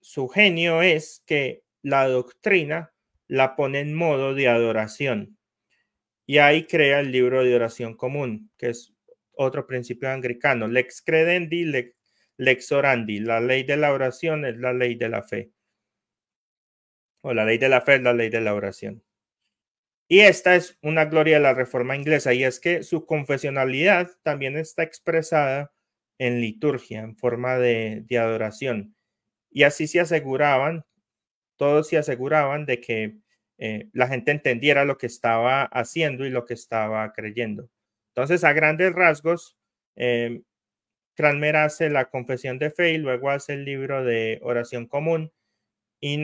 su genio es que la doctrina la pone en modo de adoración. Y ahí crea el libro de oración común, que es otro principio anglicano, lex credendi, lex orandi. La ley de la oración es la ley de la fe. O la ley de la fe es la ley de la oración. Y esta es una gloria de la reforma inglesa, y es que su confesionalidad también está expresada en liturgia, en forma de adoración. Y así se aseguraban, todos se aseguraban de que la gente entendiera lo que estaba haciendo y lo que estaba creyendo. Entonces, a grandes rasgos, Cranmer hace la confesión de fe y luego hace el libro de oración común. Y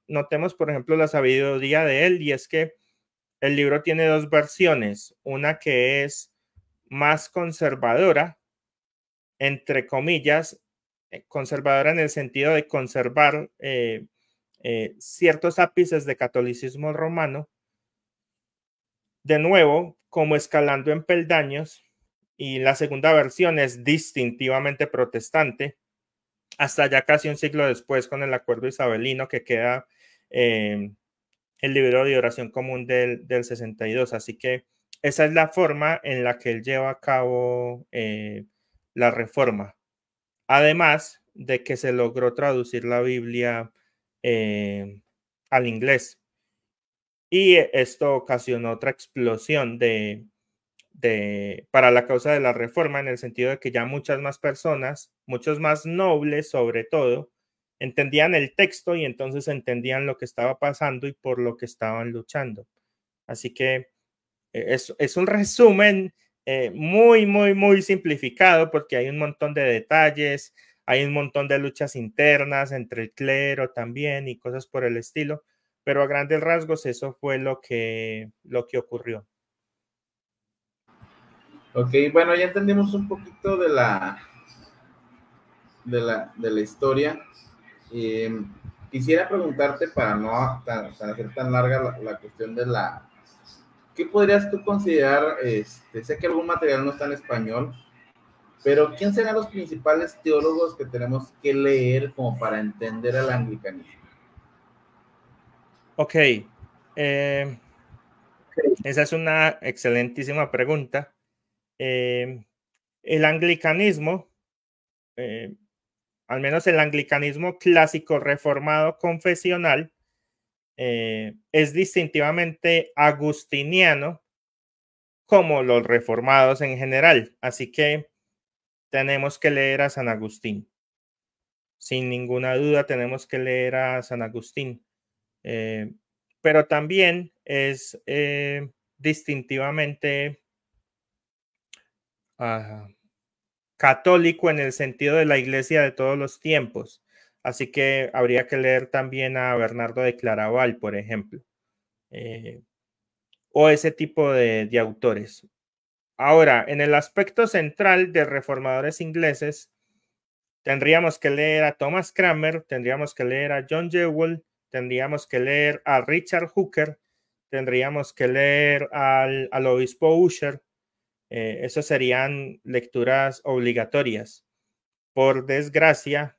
notemos, por ejemplo, la sabiduría de él, y es que el libro tiene dos versiones, una que es más conservadora, entre comillas, conservadora en el sentido de conservar ciertos ápices de catolicismo romano, de nuevo, como escalando en peldaños, y la segunda versión es distintivamente protestante, hasta ya casi un siglo después con el acuerdo isabelino que queda el libro de oración común del 62. Así que esa es la forma en la que él lleva a cabo la reforma. Además de que se logró traducir la Biblia al inglés. Y esto ocasionó otra explosión para la causa de la reforma, en el sentido de que ya muchas más personas, muchos más nobles sobre todo, entendían el texto y entonces entendían lo que estaba pasando y por lo que estaban luchando. Así que es un resumen muy simplificado, porque hay un montón de detalles, hay un montón de luchas internas entre el clero también y cosas por el estilo, pero a grandes rasgos eso fue lo que ocurrió. Ok, bueno, ya entendimos un poquito de la historia. Quisiera preguntarte, para no hacer tan larga la cuestión de ¿qué podrías tú considerar? Sé que algún material no está en español, pero ¿quién serán los principales teólogos que tenemos que leer como para entender el anglicanismo? Ok, esa es una excelentísima pregunta. El anglicanismo, al menos el anglicanismo clásico reformado confesional, es distintivamente agustiniano, como los reformados en general. Así que tenemos que leer a San Agustín. Sin ninguna duda tenemos que leer a San Agustín. Pero también es distintivamente católico en el sentido de la iglesia de todos los tiempos. Así que habría que leer también a Bernardo de Claraval, por ejemplo, o ese tipo de autores. Ahora, en el aspecto central de reformadores ingleses, tendríamos que leer a Thomas Cranmer, tendríamos que leer a John Jewell, tendríamos que leer a Richard Hooker, tendríamos que leer al obispo Ussher. Esas serían lecturas obligatorias. Por desgracia,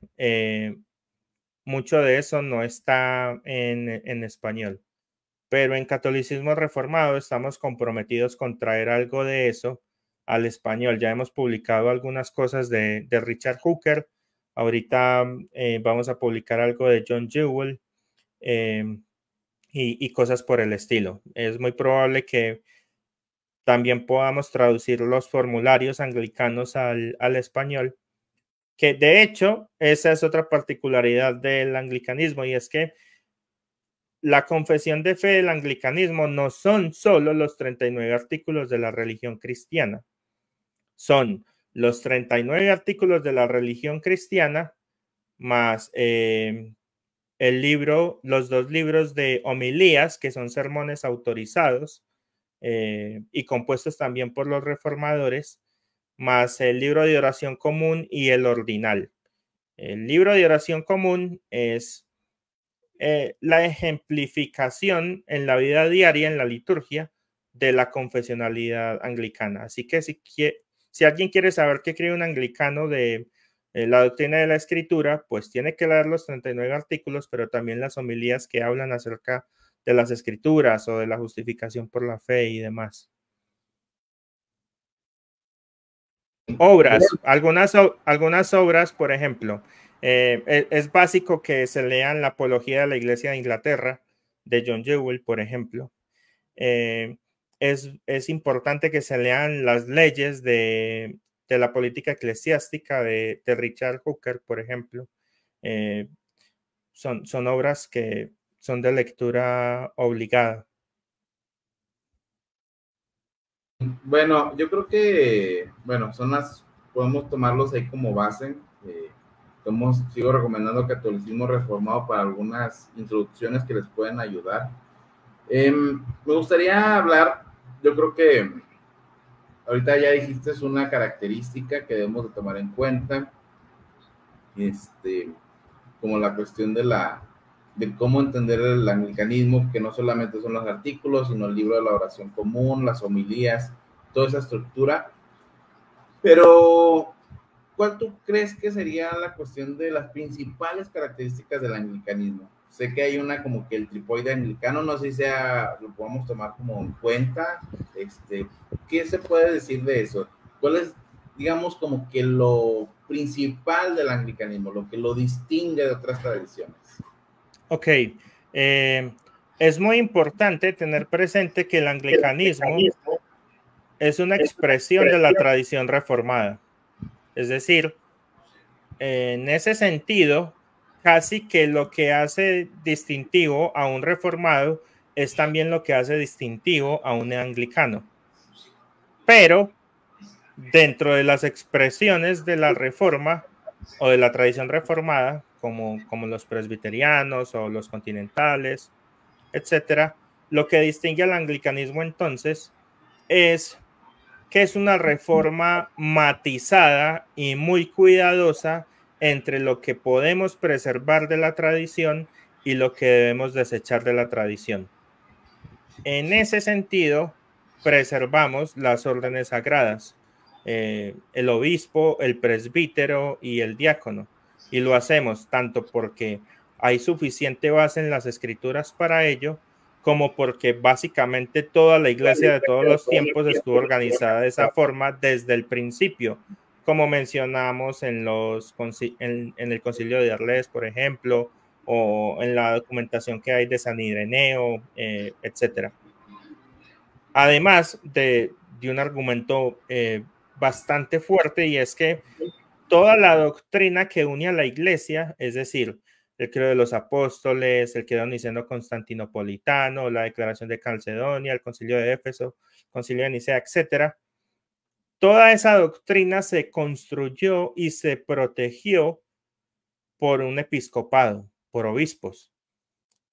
mucho de eso no está en español, pero en Catolicismo Reformado estamos comprometidos con traer algo de eso al español. Ya hemos publicado algunas cosas de Richard Hooker. Ahorita vamos a publicar algo de John Jewell y cosas por el estilo. Es muy probable que también podamos traducir los formularios anglicanos al español, que de hecho esa es otra particularidad del anglicanismo, y es que la confesión de fe del anglicanismo no son solo los 39 artículos de la religión cristiana, son los 39 artículos de la religión cristiana más los 2 libros de homilías, que son sermones autorizados y compuestos también por los reformadores, más el libro de oración común y el ordinal. El libro de oración común es la ejemplificación en la vida diaria, en la liturgia, de la confesionalidad anglicana. Así que si alguien quiere saber qué cree un anglicano de la doctrina de la escritura, pues tiene que leer los 39 artículos, pero también las homilías que hablan acerca de las escrituras o de la justificación por la fe y demás. Obras, algunas obras, por ejemplo, es básico que se lean la Apología de la Iglesia de Inglaterra de John Jewell, por ejemplo. Es importante que se lean las leyes de la política eclesiástica de Richard Hooker, por ejemplo. Son obras que son de lectura obligada. Bueno, yo creo que, bueno, podemos tomarlos ahí como base. Sigo recomendando Catolicismo Reformado para algunas introducciones que les pueden ayudar. Me gustaría hablar, yo creo que ahorita ya dijiste, es una característica que debemos de tomar en cuenta, como la cuestión de cómo entender el anglicanismo, que no solamente son los artículos, sino el libro de la oración común, las homilías, toda esa estructura. Pero, ¿cuál tú crees que sería la cuestión de las principales características del anglicanismo? Sé que hay una como que el tripoide anglicano, no sé si lo podemos tomar como en cuenta. ¿Qué se puede decir de eso? ¿Cuál es, digamos, como que lo principal del anglicanismo, lo que lo distingue de otras tradiciones? Ok, es muy importante tener presente que el anglicanismo es una expresión de la tradición reformada. Es decir, en ese sentido, casi que lo que hace distintivo a un reformado es también lo que hace distintivo a un anglicano. Pero dentro de las expresiones de la reforma o de la tradición reformada, como los presbiterianos o los continentales, etcétera, lo que distingue al anglicanismo entonces es que es una reforma matizada y muy cuidadosa entre lo que podemos preservar de la tradición y lo que debemos desechar de la tradición. En ese sentido, preservamos las órdenes sagradas, el obispo, el presbítero y el diácono. Y lo hacemos tanto porque hay suficiente base en las escrituras para ello, como porque básicamente toda la iglesia de todos los tiempos estuvo organizada de esa forma desde el principio, como mencionamos en el Concilio de Arles, por ejemplo, o en la documentación que hay de San Ireneo, etcétera. Además de un argumento bastante fuerte, y es que toda la doctrina que une a la iglesia, es decir, el credo de los apóstoles, el credo niceno-constantinopolitano, la declaración de Calcedonia, el concilio de Éfeso, concilio de Nicea, etcétera, toda esa doctrina se construyó y se protegió por un episcopado, por obispos.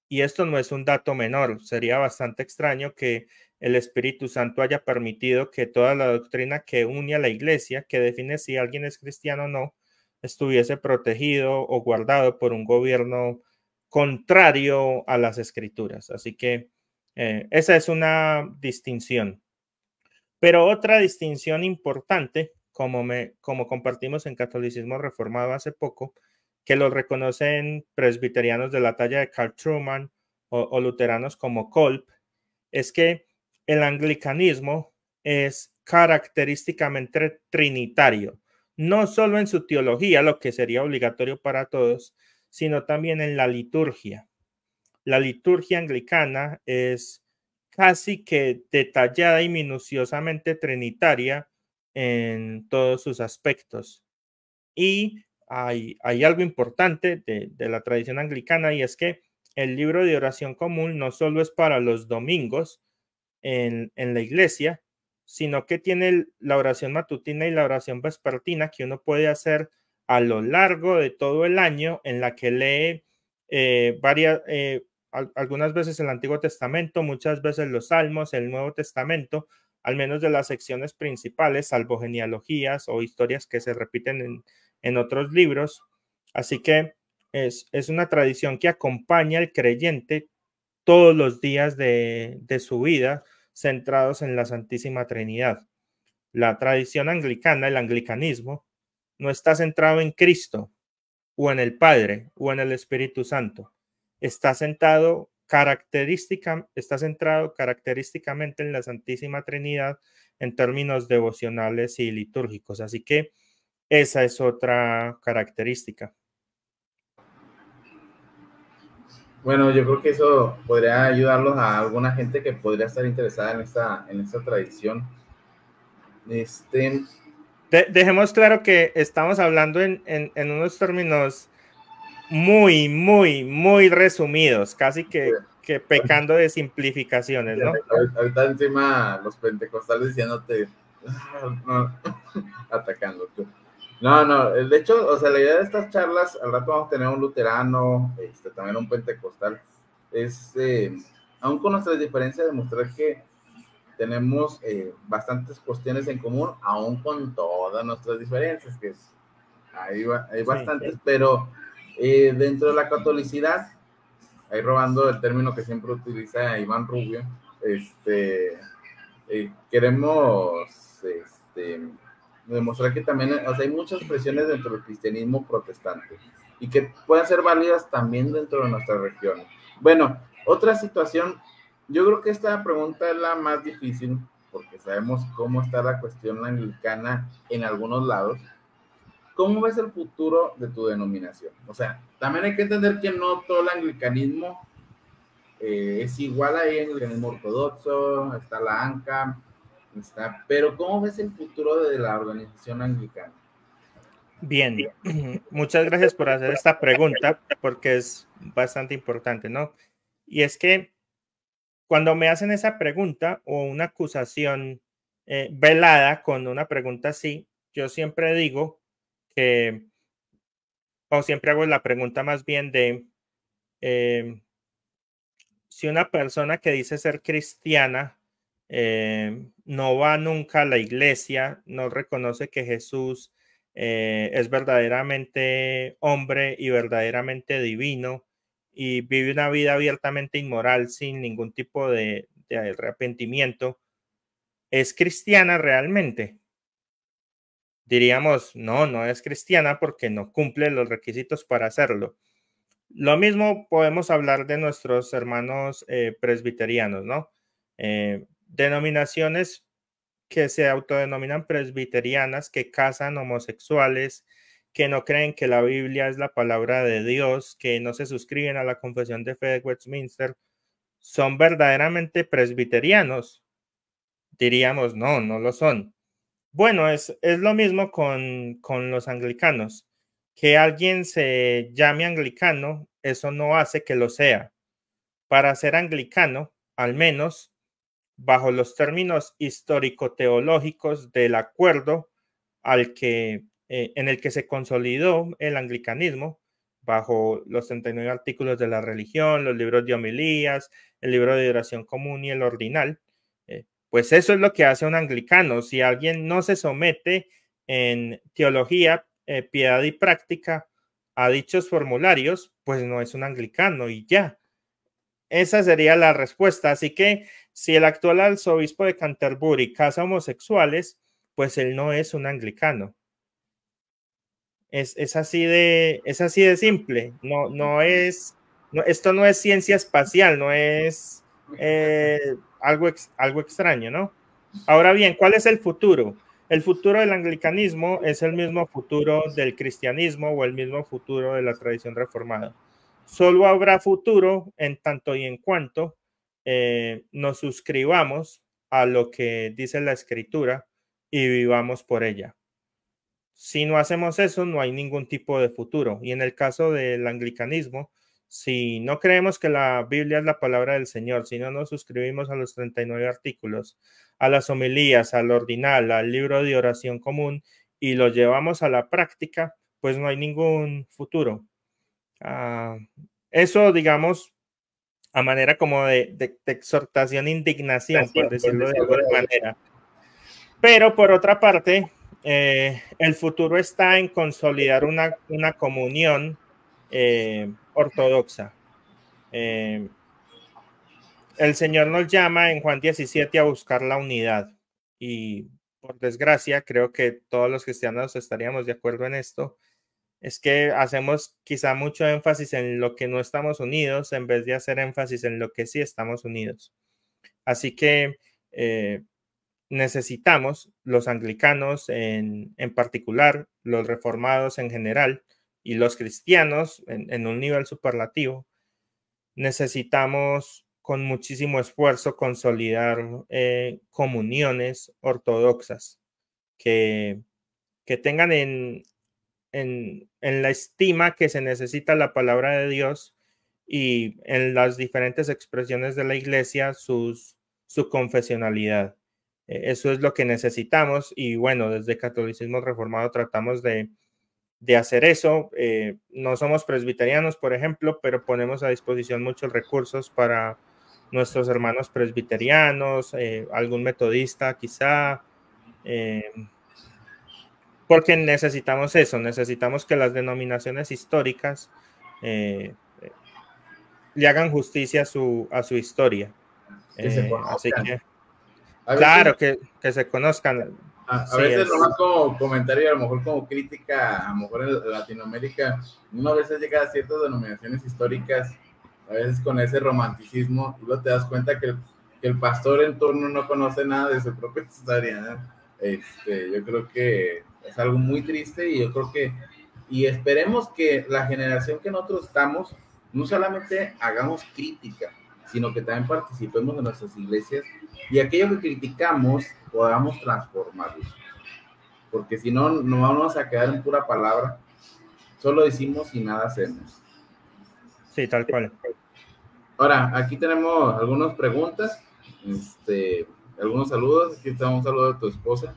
Y esto no es un dato menor. Sería bastante extraño que el Espíritu Santo haya permitido que toda la doctrina que une a la iglesia, que define si alguien es cristiano o no, estuviese protegido o guardado por un gobierno contrario a las escrituras. Así que esa es una distinción. Pero otra distinción importante, como compartimos en Catolicismo Reformado hace poco, que lo reconocen presbiterianos de la talla de Carl Truman o luteranos como Kolb, es que el anglicanismo es característicamente trinitario, no solo en su teología, lo que sería obligatorio para todos, sino también en la liturgia. La liturgia anglicana es casi que detallada y minuciosamente trinitaria en todos sus aspectos. Y hay algo importante de la tradición anglicana, y es que el libro de oración común no solo es para los domingos en la iglesia, sino que tiene la oración matutina y la oración vespertina que uno puede hacer a lo largo de todo el año, en la que lee algunas veces el Antiguo Testamento, muchas veces los Salmos, el Nuevo Testamento, al menos de las secciones principales, salvo genealogías o historias que se repiten en otros libros. Así que es una tradición que acompaña al creyente todos los días de su vida, centrados en la Santísima Trinidad. La tradición anglicana, el anglicanismo, no está centrado en Cristo o en el Padre o en el Espíritu Santo. Está centrado característicamente en la Santísima Trinidad en términos devocionales y litúrgicos. Así que esa es otra característica. Bueno, yo creo que eso podría ayudarlos a alguna gente que podría estar interesada en esta tradición. Dejemos claro que estamos hablando en unos términos muy, muy, muy resumidos, casi que pecando de simplificaciones, ¿no? Ahorita encima los pentecostales diciéndote, no, atacándote. No, de hecho, o sea, la idea de estas charlas, al rato vamos a tener un luterano, también un pentecostal, es, aún con nuestras diferencias, demostrar que tenemos bastantes cuestiones en común, aún con todas nuestras diferencias, que hay bastantes, sí. Pero dentro de la catolicidad, ahí robando el término que siempre utiliza Iván Rubio, queremos demostrar que también, o sea, hay muchas presiones dentro del cristianismo protestante y que pueden ser válidas también dentro de nuestra región. Bueno, otra situación, yo creo que esta pregunta es la más difícil porque sabemos cómo está la cuestión anglicana en algunos lados. ¿Cómo ves el futuro de tu denominación? O sea, también hay que entender que no todo el anglicanismo es igual ahí en el anglicanismo ortodoxo, está la ANCA, pero ¿cómo ves el futuro de la organización anglicana? Bien, muchas gracias por hacer esta pregunta porque es bastante importante, ¿no? Y es que cuando me hacen esa pregunta o una acusación velada con una pregunta así, yo siempre digo que, o siempre hago la pregunta más bien de si una persona que dice ser cristiana no va nunca a la iglesia, no reconoce que Jesús es verdaderamente hombre y verdaderamente divino y vive una vida abiertamente inmoral sin ningún tipo de arrepentimiento, ¿es cristiana realmente? Diríamos, no es cristiana porque no cumple los requisitos para hacerlo. Lo mismo podemos hablar de nuestros hermanos presbiterianos, ¿no? Denominaciones que se autodenominan presbiterianas, que casan homosexuales, que no creen que la Biblia es la palabra de Dios, que no se suscriben a la Confesión de Fe de Westminster, ¿son verdaderamente presbiterianos? Diríamos, no lo son. Bueno, es lo mismo con los anglicanos. Que alguien se llame anglicano, eso no hace que lo sea. Para ser anglicano, al menos bajo los términos histórico-teológicos del acuerdo en el que se consolidó el anglicanismo, bajo los 39 artículos de la religión, los libros de homilías, el libro de oración común y el ordinal, pues eso es lo que hace un anglicano. Si alguien no se somete en teología, piedad y práctica a dichos formularios, pues no es un anglicano y ya. Esa sería la respuesta. Así que si el actual arzobispo de Canterbury casa homosexuales, pues él no es un anglicano. Es así de simple. Esto no es ciencia espacial, no es algo extraño, ¿no? Ahora bien, ¿cuál es el futuro? El futuro del anglicanismo es el mismo futuro del cristianismo o el mismo futuro de la tradición reformada. Solo habrá futuro en tanto y en cuanto nos suscribamos a lo que dice la Escritura y vivamos por ella. si no hacemos eso, no hay ningún tipo de futuro. Y en el caso del anglicanismo, si no creemos que la Biblia es la palabra del Señor, si no nos suscribimos a los 39 artículos, a las homilías, al ordinal, al libro de oración común y lo llevamos a la práctica, pues no hay ningún futuro. Eso, digamos, a manera como de exhortación, indignación, por decirlo de alguna manera. Pero por otra parte, el futuro está en consolidar una comunión ortodoxa. El Señor nos llama en Juan 17 a buscar la unidad y por desgracia creo que todos los cristianos estaríamos de acuerdo en esto. Es que hacemos quizá mucho énfasis en lo que no estamos unidos en vez de hacer énfasis en lo que sí estamos unidos. Así que necesitamos los anglicanos en particular, los reformados en general y los cristianos en un nivel superlativo, necesitamos con muchísimo esfuerzo consolidar comuniones ortodoxas que tengan en la estima que se necesita la palabra de Dios y en las diferentes expresiones de la iglesia su confesionalidad. Eso es lo que necesitamos y bueno, desde Catolicismo Reformado tratamos de hacer eso. No somos presbiterianos, por ejemplo, pero ponemos a disposición muchos recursos para nuestros hermanos presbiterianos, algún metodista quizá, porque necesitamos eso, necesitamos que las denominaciones históricas le hagan justicia a su historia. Que se Así conozcan. que, A claro, veces, que se conozcan. a Sí, veces nomás como comentario, a lo mejor como crítica, a lo mejor en Latinoamérica, uno a veces llega a ciertas denominaciones históricas, a veces con ese romanticismo, y luego te das cuenta que el pastor en turno no conoce nada de su propia historia, ¿no? Yo creo que es algo muy triste y yo creo que, y esperemos que la generación que nosotros estamos, no solamente hagamos crítica, sino que también participemos en nuestras iglesias y aquello que criticamos podamos transformarlo. Porque si no, no vamos a quedar en pura palabra, solo decimos y nada hacemos. sí, tal cual. Ahora, aquí tenemos algunas preguntas, algunos saludos. Aquí está un saludo de tu esposa.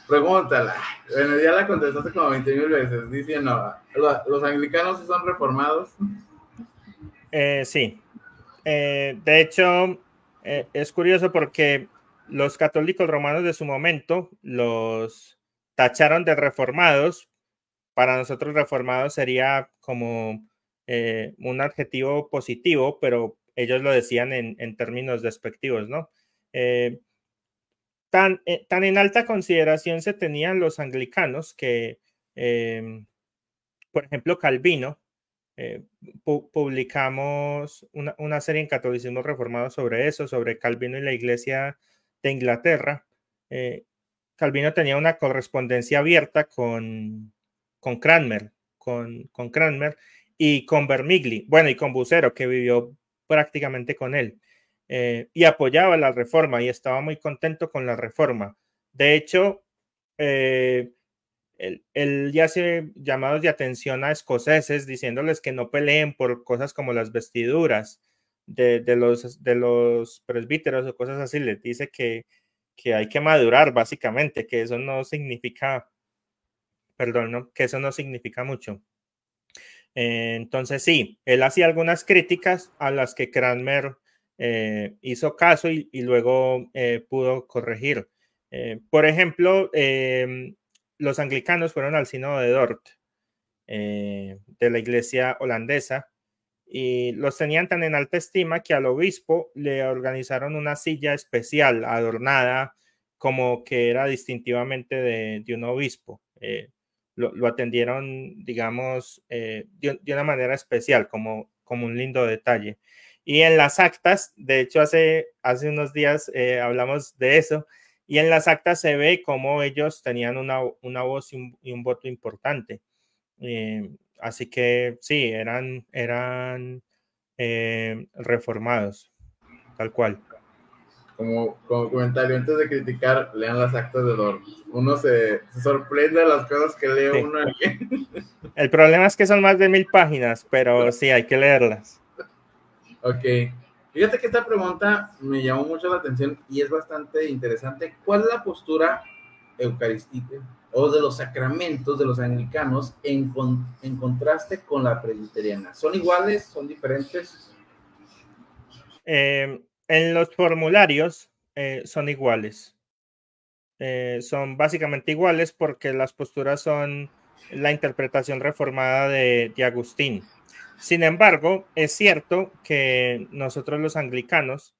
Pregúntala. Bueno, ya la contestaste como 20,000 veces, diciendo, ¿los anglicanos son reformados? Sí. De hecho, es curioso porque los católicos romanos de su momento los tacharon de reformados. Para nosotros reformados sería como un adjetivo positivo, pero ellos lo decían en términos despectivos, ¿no? Tan en alta consideración se tenían los anglicanos que, por ejemplo, Calvino, publicamos una serie en Catolicismo Reformado sobre eso, sobre Calvino y la Iglesia de Inglaterra. Calvino tenía una correspondencia abierta con Cranmer, con Cranmer y con Vermigli, bueno, y con Bucero, que vivió prácticamente con él, y apoyaba la reforma y estaba muy contento con la reforma. De hecho, él ya hace llamados de atención a escoceses diciéndoles que no peleen por cosas como las vestiduras de los presbíteros o cosas así. Les dice que hay que madurar básicamente, que eso no significa, perdón, ¿no? Que eso no significa mucho. Entonces sí, él hacía algunas críticas a las que Cranmer hizo caso y luego pudo corregir. Por ejemplo, los anglicanos fueron al sínodo de Dort, de la iglesia holandesa, y los tenían tan en alta estima que al obispo le organizaron una silla especial adornada como que era distintivamente de un obispo. Lo atendieron, digamos, de una manera especial, como un lindo detalle. Y en las actas, de hecho, hace unos días hablamos de eso, y en las actas se ve cómo ellos tenían una voz y un voto importante. Así que sí, eran reformados, tal cual. como comentario, antes de criticar, lean las actas de Dort. Uno se sorprende de las cosas que lee uno. El problema es que son más de 1000 páginas, pero sí, hay que leerlas. Ok. Fíjate que esta pregunta me llamó mucho la atención y es bastante interesante. ¿Cuál es la postura eucarística o de los sacramentos de los anglicanos en contraste con la presbiteriana? ¿Son iguales? ¿Son diferentes? En los formularios son iguales. Son básicamente iguales porque las posturas son la interpretación reformada de Agustín. Sin embargo, es cierto que nosotros los anglicanos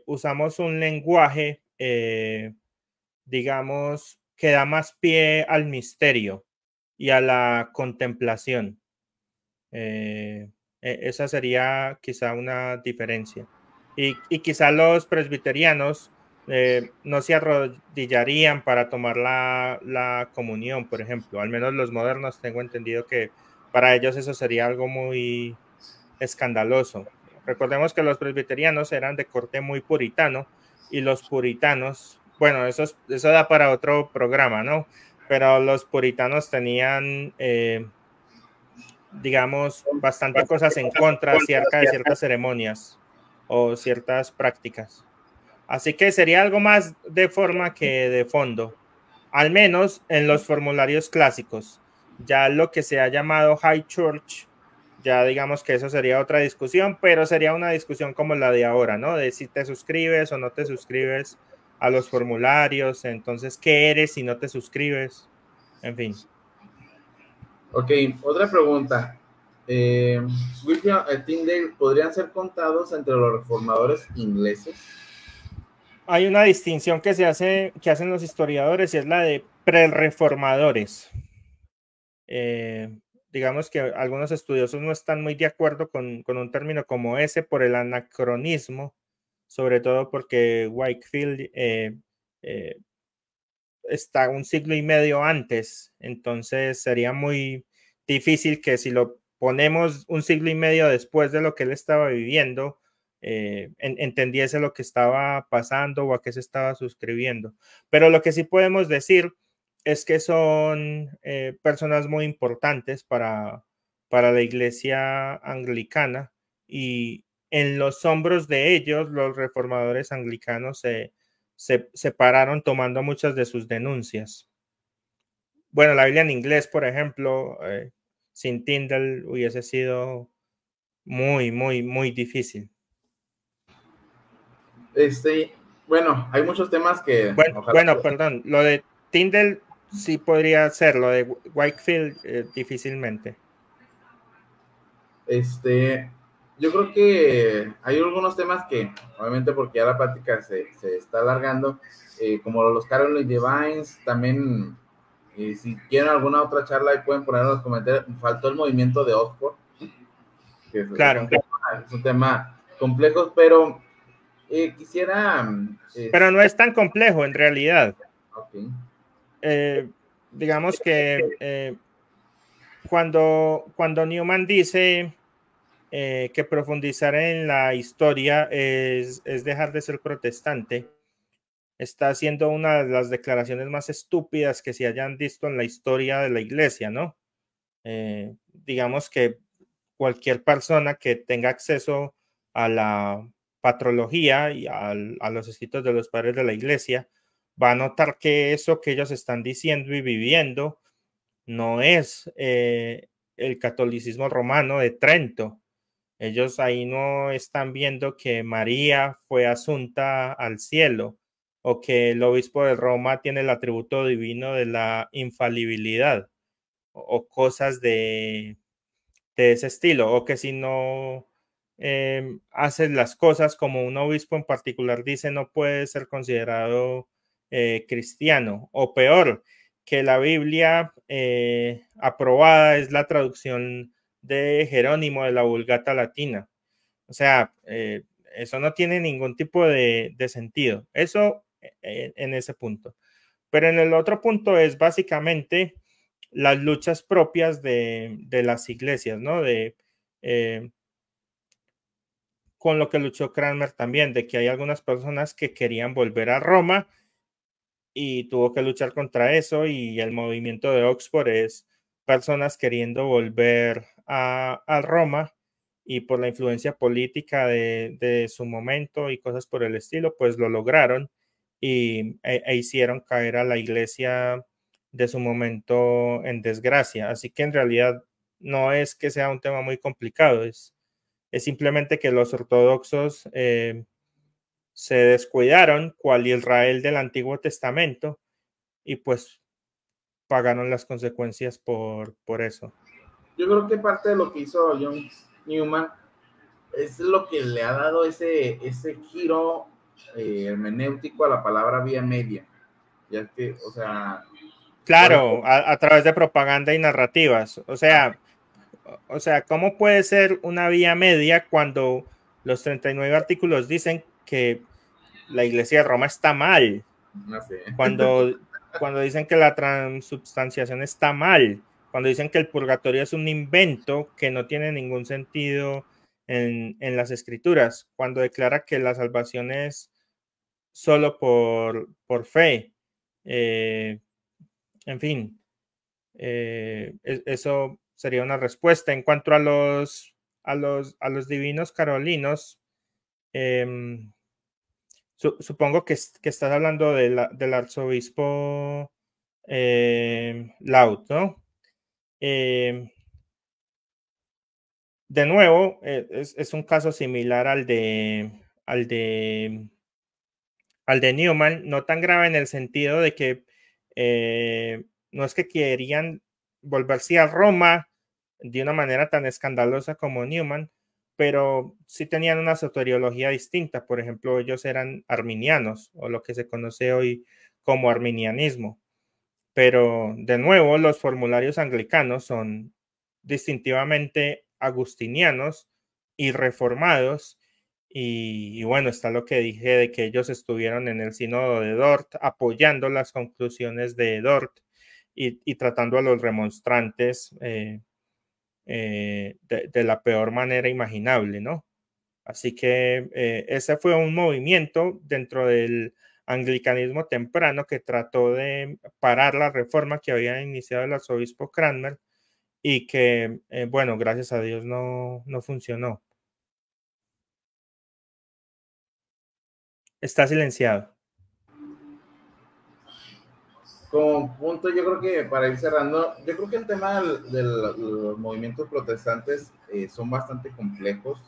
usamos un lenguaje, digamos, que da más pie al misterio y a la contemplación. Esa sería quizá una diferencia. Y quizá los presbiterianos no se arrodillarían para tomar la comunión, por ejemplo. Al menos los modernos tengo entendido que para ellos eso sería algo muy escandaloso. Recordemos que los presbiterianos eran de corte muy puritano y los puritanos, bueno, eso da para otro programa, ¿no? Pero los puritanos tenían digamos, bastante cosas en contra acerca de ciertas ceremonias o ciertas prácticas. Así que sería algo más de forma que de fondo, al menos en los formularios clásicos. Ya lo que se ha llamado High Church, ya digamos que eso sería otra discusión, pero sería una discusión como la de ahora, ¿no? De si te suscribes o no te suscribes a los formularios, entonces, ¿qué eres si no te suscribes? En fin. Ok, otra pregunta. Whitfield y Tyndale podrían ser contados entre los reformadores ingleses. Hay una distinción que hacen los historiadores y es la de prerreformadores. Digamos que algunos estudiosos no están muy de acuerdo con un término como ese por el anacronismo, sobre todo porque Wakefield está un siglo y medio antes, entonces sería muy difícil que si lo ponemos un siglo y medio después de lo que él estaba viviendo, entendiese lo que estaba pasando o a qué se estaba suscribiendo. Pero lo que sí podemos decir es que son personas muy importantes para la iglesia anglicana y en los hombros de ellos los reformadores anglicanos se separaron tomando muchas de sus denuncias. Bueno, la Biblia en inglés, por ejemplo, sin Tyndale hubiese sido muy difícil. Bueno, hay muchos temas que... Bueno, perdón, lo de Tyndale sí podría ser, lo de Wakefield difícilmente. Yo creo que hay algunos temas que, obviamente porque ya la plática se está alargando, como los Caroline Divines, también, si quieren alguna otra charla, ahí pueden poner en los comentarios. Faltó el movimiento de Oxford, que claro. Es un tema complejo, pero quisiera... pero no es tan complejo en realidad. Okay. Digamos que cuando Newman dice que profundizar en la historia es dejar de ser protestante, está haciendo una de las declaraciones más estúpidas que se hayan visto en la historia de la iglesia, ¿no? Digamos que cualquier persona que tenga acceso a la patrología y a los escritos de los padres de la iglesia va a notar que eso que ellos están diciendo y viviendo no es el catolicismo romano de Trento. Ellos ahí no están viendo que María fue asunta al cielo o que el obispo de Roma tiene el atributo divino de la infalibilidad o cosas de ese estilo, o que si no haces las cosas como un obispo en particular dice, no puede ser considerado cristiano, o peor, que la Biblia aprobada es la traducción de Jerónimo de la Vulgata Latina. O sea, eso no tiene ningún tipo de sentido. Eso en ese punto. Pero en el otro punto es básicamente las luchas propias de las iglesias, ¿no? con lo que luchó Cranmer también, de que hay algunas personas que querían volver a Roma y tuvo que luchar contra eso, y el movimiento de Oxford es personas queriendo volver a Roma, y por la influencia política de su momento y cosas por el estilo, pues lo lograron e hicieron caer a la iglesia de su momento en desgracia. Así que en realidad no es que sea un tema muy complicado, es simplemente que los ortodoxos se descuidaron, cual Israel del Antiguo Testamento, y pues pagaron las consecuencias por eso. Yo creo que parte de lo que hizo John Newman es lo que le ha dado ese giro hermenéutico a la palabra vía media. Ya que, o sea, claro, a través de propaganda y narrativas. O sea, ¿cómo puede ser una vía media cuando los 39 artículos dicen que la Iglesia de Roma está mal? No sé. Cuando dicen que la transubstanciación está mal, cuando dicen que el purgatorio es un invento que no tiene ningún sentido en las escrituras, cuando declara que la salvación es solo por fe. En fin, eso sería una respuesta. En cuanto a los divinos carolinos, eh, supongo que estás hablando del arzobispo Laud, ¿no? De nuevo, es un caso similar al de Newman, no tan grave en el sentido de que no es que querían volverse a Roma de una manera tan escandalosa como Newman, pero sí tenían una soteriología distinta. Por ejemplo, ellos eran arminianos, o lo que se conoce hoy como arminianismo. Pero de nuevo, los formularios anglicanos son distintivamente agustinianos y reformados. Y bueno, está lo que dije de que ellos estuvieron en el sínodo de Dort apoyando las conclusiones de Dort y tratando a los remonstrantes de la peor manera imaginable, ¿no? Así que ese fue un movimiento dentro del anglicanismo temprano que trató de parar la reforma que había iniciado el arzobispo Cranmer y que, bueno, gracias a Dios no funcionó. Está silenciado. Como punto, yo creo que para ir cerrando, yo creo que el tema de los movimientos protestantes son bastante complejos,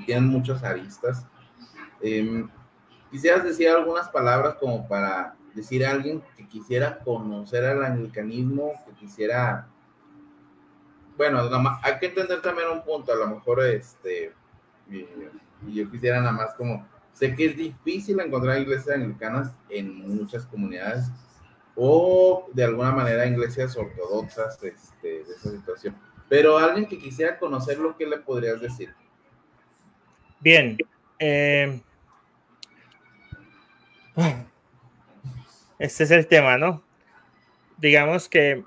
tienen muchas aristas. ¿Quisieras decir algunas palabras como para decir a alguien que quisiera conocer al anglicanismo, que quisiera, bueno, hay que entender también un punto, a lo mejor y yo quisiera nada más como, sé que es difícil encontrar iglesias anglicanas en muchas comunidades, o de alguna manera iglesias ortodoxas de esa situación. Pero alguien que quisiera conocerlo, ¿qué le podrías decir? Bien. Este es el tema, ¿no? Digamos que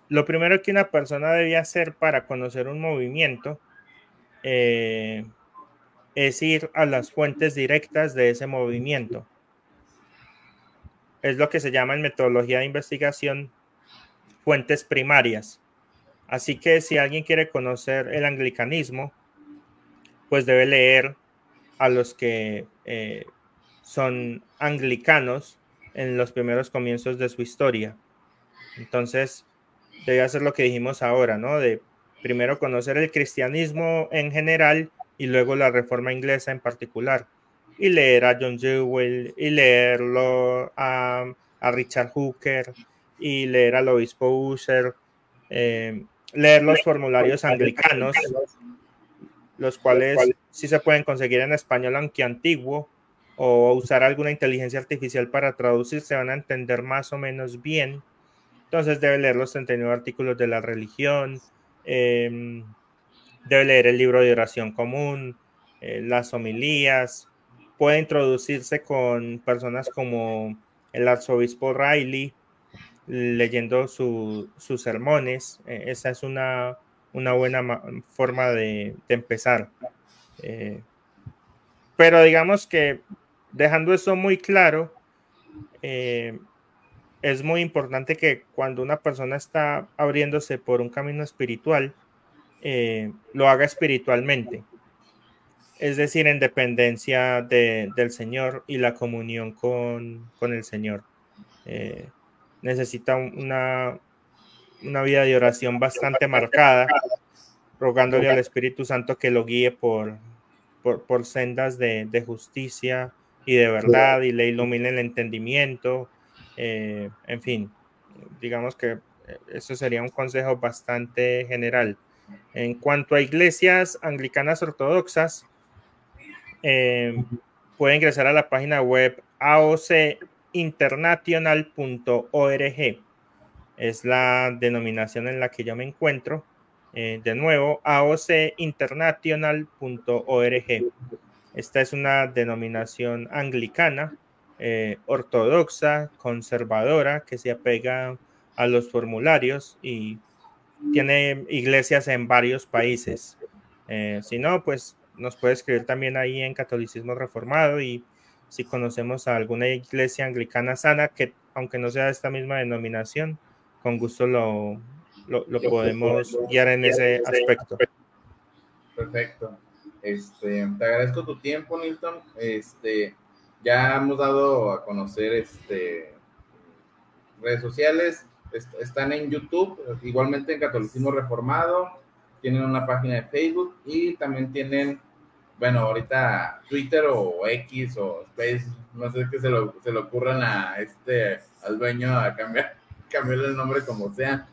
lo primero que una persona debía hacer para conocer un movimiento es ir a las fuentes directas de ese movimiento. Es lo que se llama en metodología de investigación fuentes primarias. Así que si alguien quiere conocer el anglicanismo, pues debe leer a los que son anglicanos en los primeros comienzos de su historia. Entonces, debe hacer lo que dijimos ahora, ¿no? De primero conocer el cristianismo en general y luego la reforma inglesa en particular. Y leer a John Jewell, y leerlo a Richard Hooker, y leer al obispo Ussher, leer los formularios anglicanos, los cuales sí se pueden conseguir en español, aunque antiguo, o usar alguna inteligencia artificial para traducir, se van a entender más o menos bien. Entonces debe leer los 39 artículos de la religión, debe leer el libro de oración común, las homilías, puede introducirse con personas como el arzobispo Riley, leyendo sus sermones. Esa es una buena forma de empezar. Pero digamos que dejando eso muy claro, es muy importante que cuando una persona está abriéndose por un camino espiritual, lo haga espiritualmente, es decir, en dependencia del Señor y la comunión con el Señor. Eh, necesita una vida de oración bastante marcada, rogándole al Espíritu Santo que lo guíe por sendas de justicia y de verdad y le ilumine el entendimiento. En fin, digamos que eso sería un consejo bastante general. En cuanto a iglesias anglicanas ortodoxas, eh, puede ingresar a la página web aocinternational.org. Es la denominación en la que yo me encuentro. De nuevo, aocinternational.org. Esta es una denominación anglicana, ortodoxa, conservadora, que se apega a los formularios y tiene iglesias en varios países. Si no, pues nos puede escribir también ahí en Catolicismo Reformado, y si conocemos a alguna iglesia anglicana sana, que aunque no sea de esta misma denominación, con gusto lo podemos guiar en ese aspecto. Perfecto. Te agradezco tu tiempo, Nilton. Ya hemos dado a conocer redes sociales, están en YouTube, igualmente en Catolicismo Reformado, tienen una página de Facebook y también tienen, bueno, ahorita Twitter o X o Space, no sé qué se le ocurran al dueño a cambiarle el nombre como sea.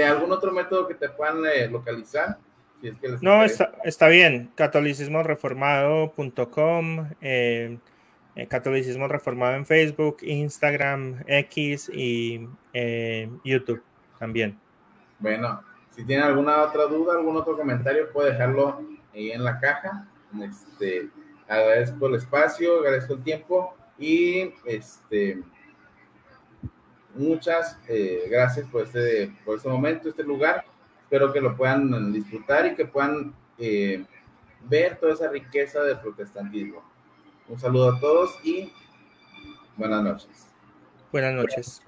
¿Algún otro método que te puedan localizar? Si es que les No, interesa. está bien. Catolicismoreformado.com, Catolicismo Reformado en Facebook, Instagram, X y YouTube también. Bueno, si tienen alguna otra duda, algún otro comentario, puede dejarlo ahí en la caja. Agradezco el espacio, agradezco el tiempo y muchas gracias por este momento, este lugar. Espero que lo puedan disfrutar y que puedan ver toda esa riqueza del protestantismo. Un saludo a todos y buenas noches. Buenas noches.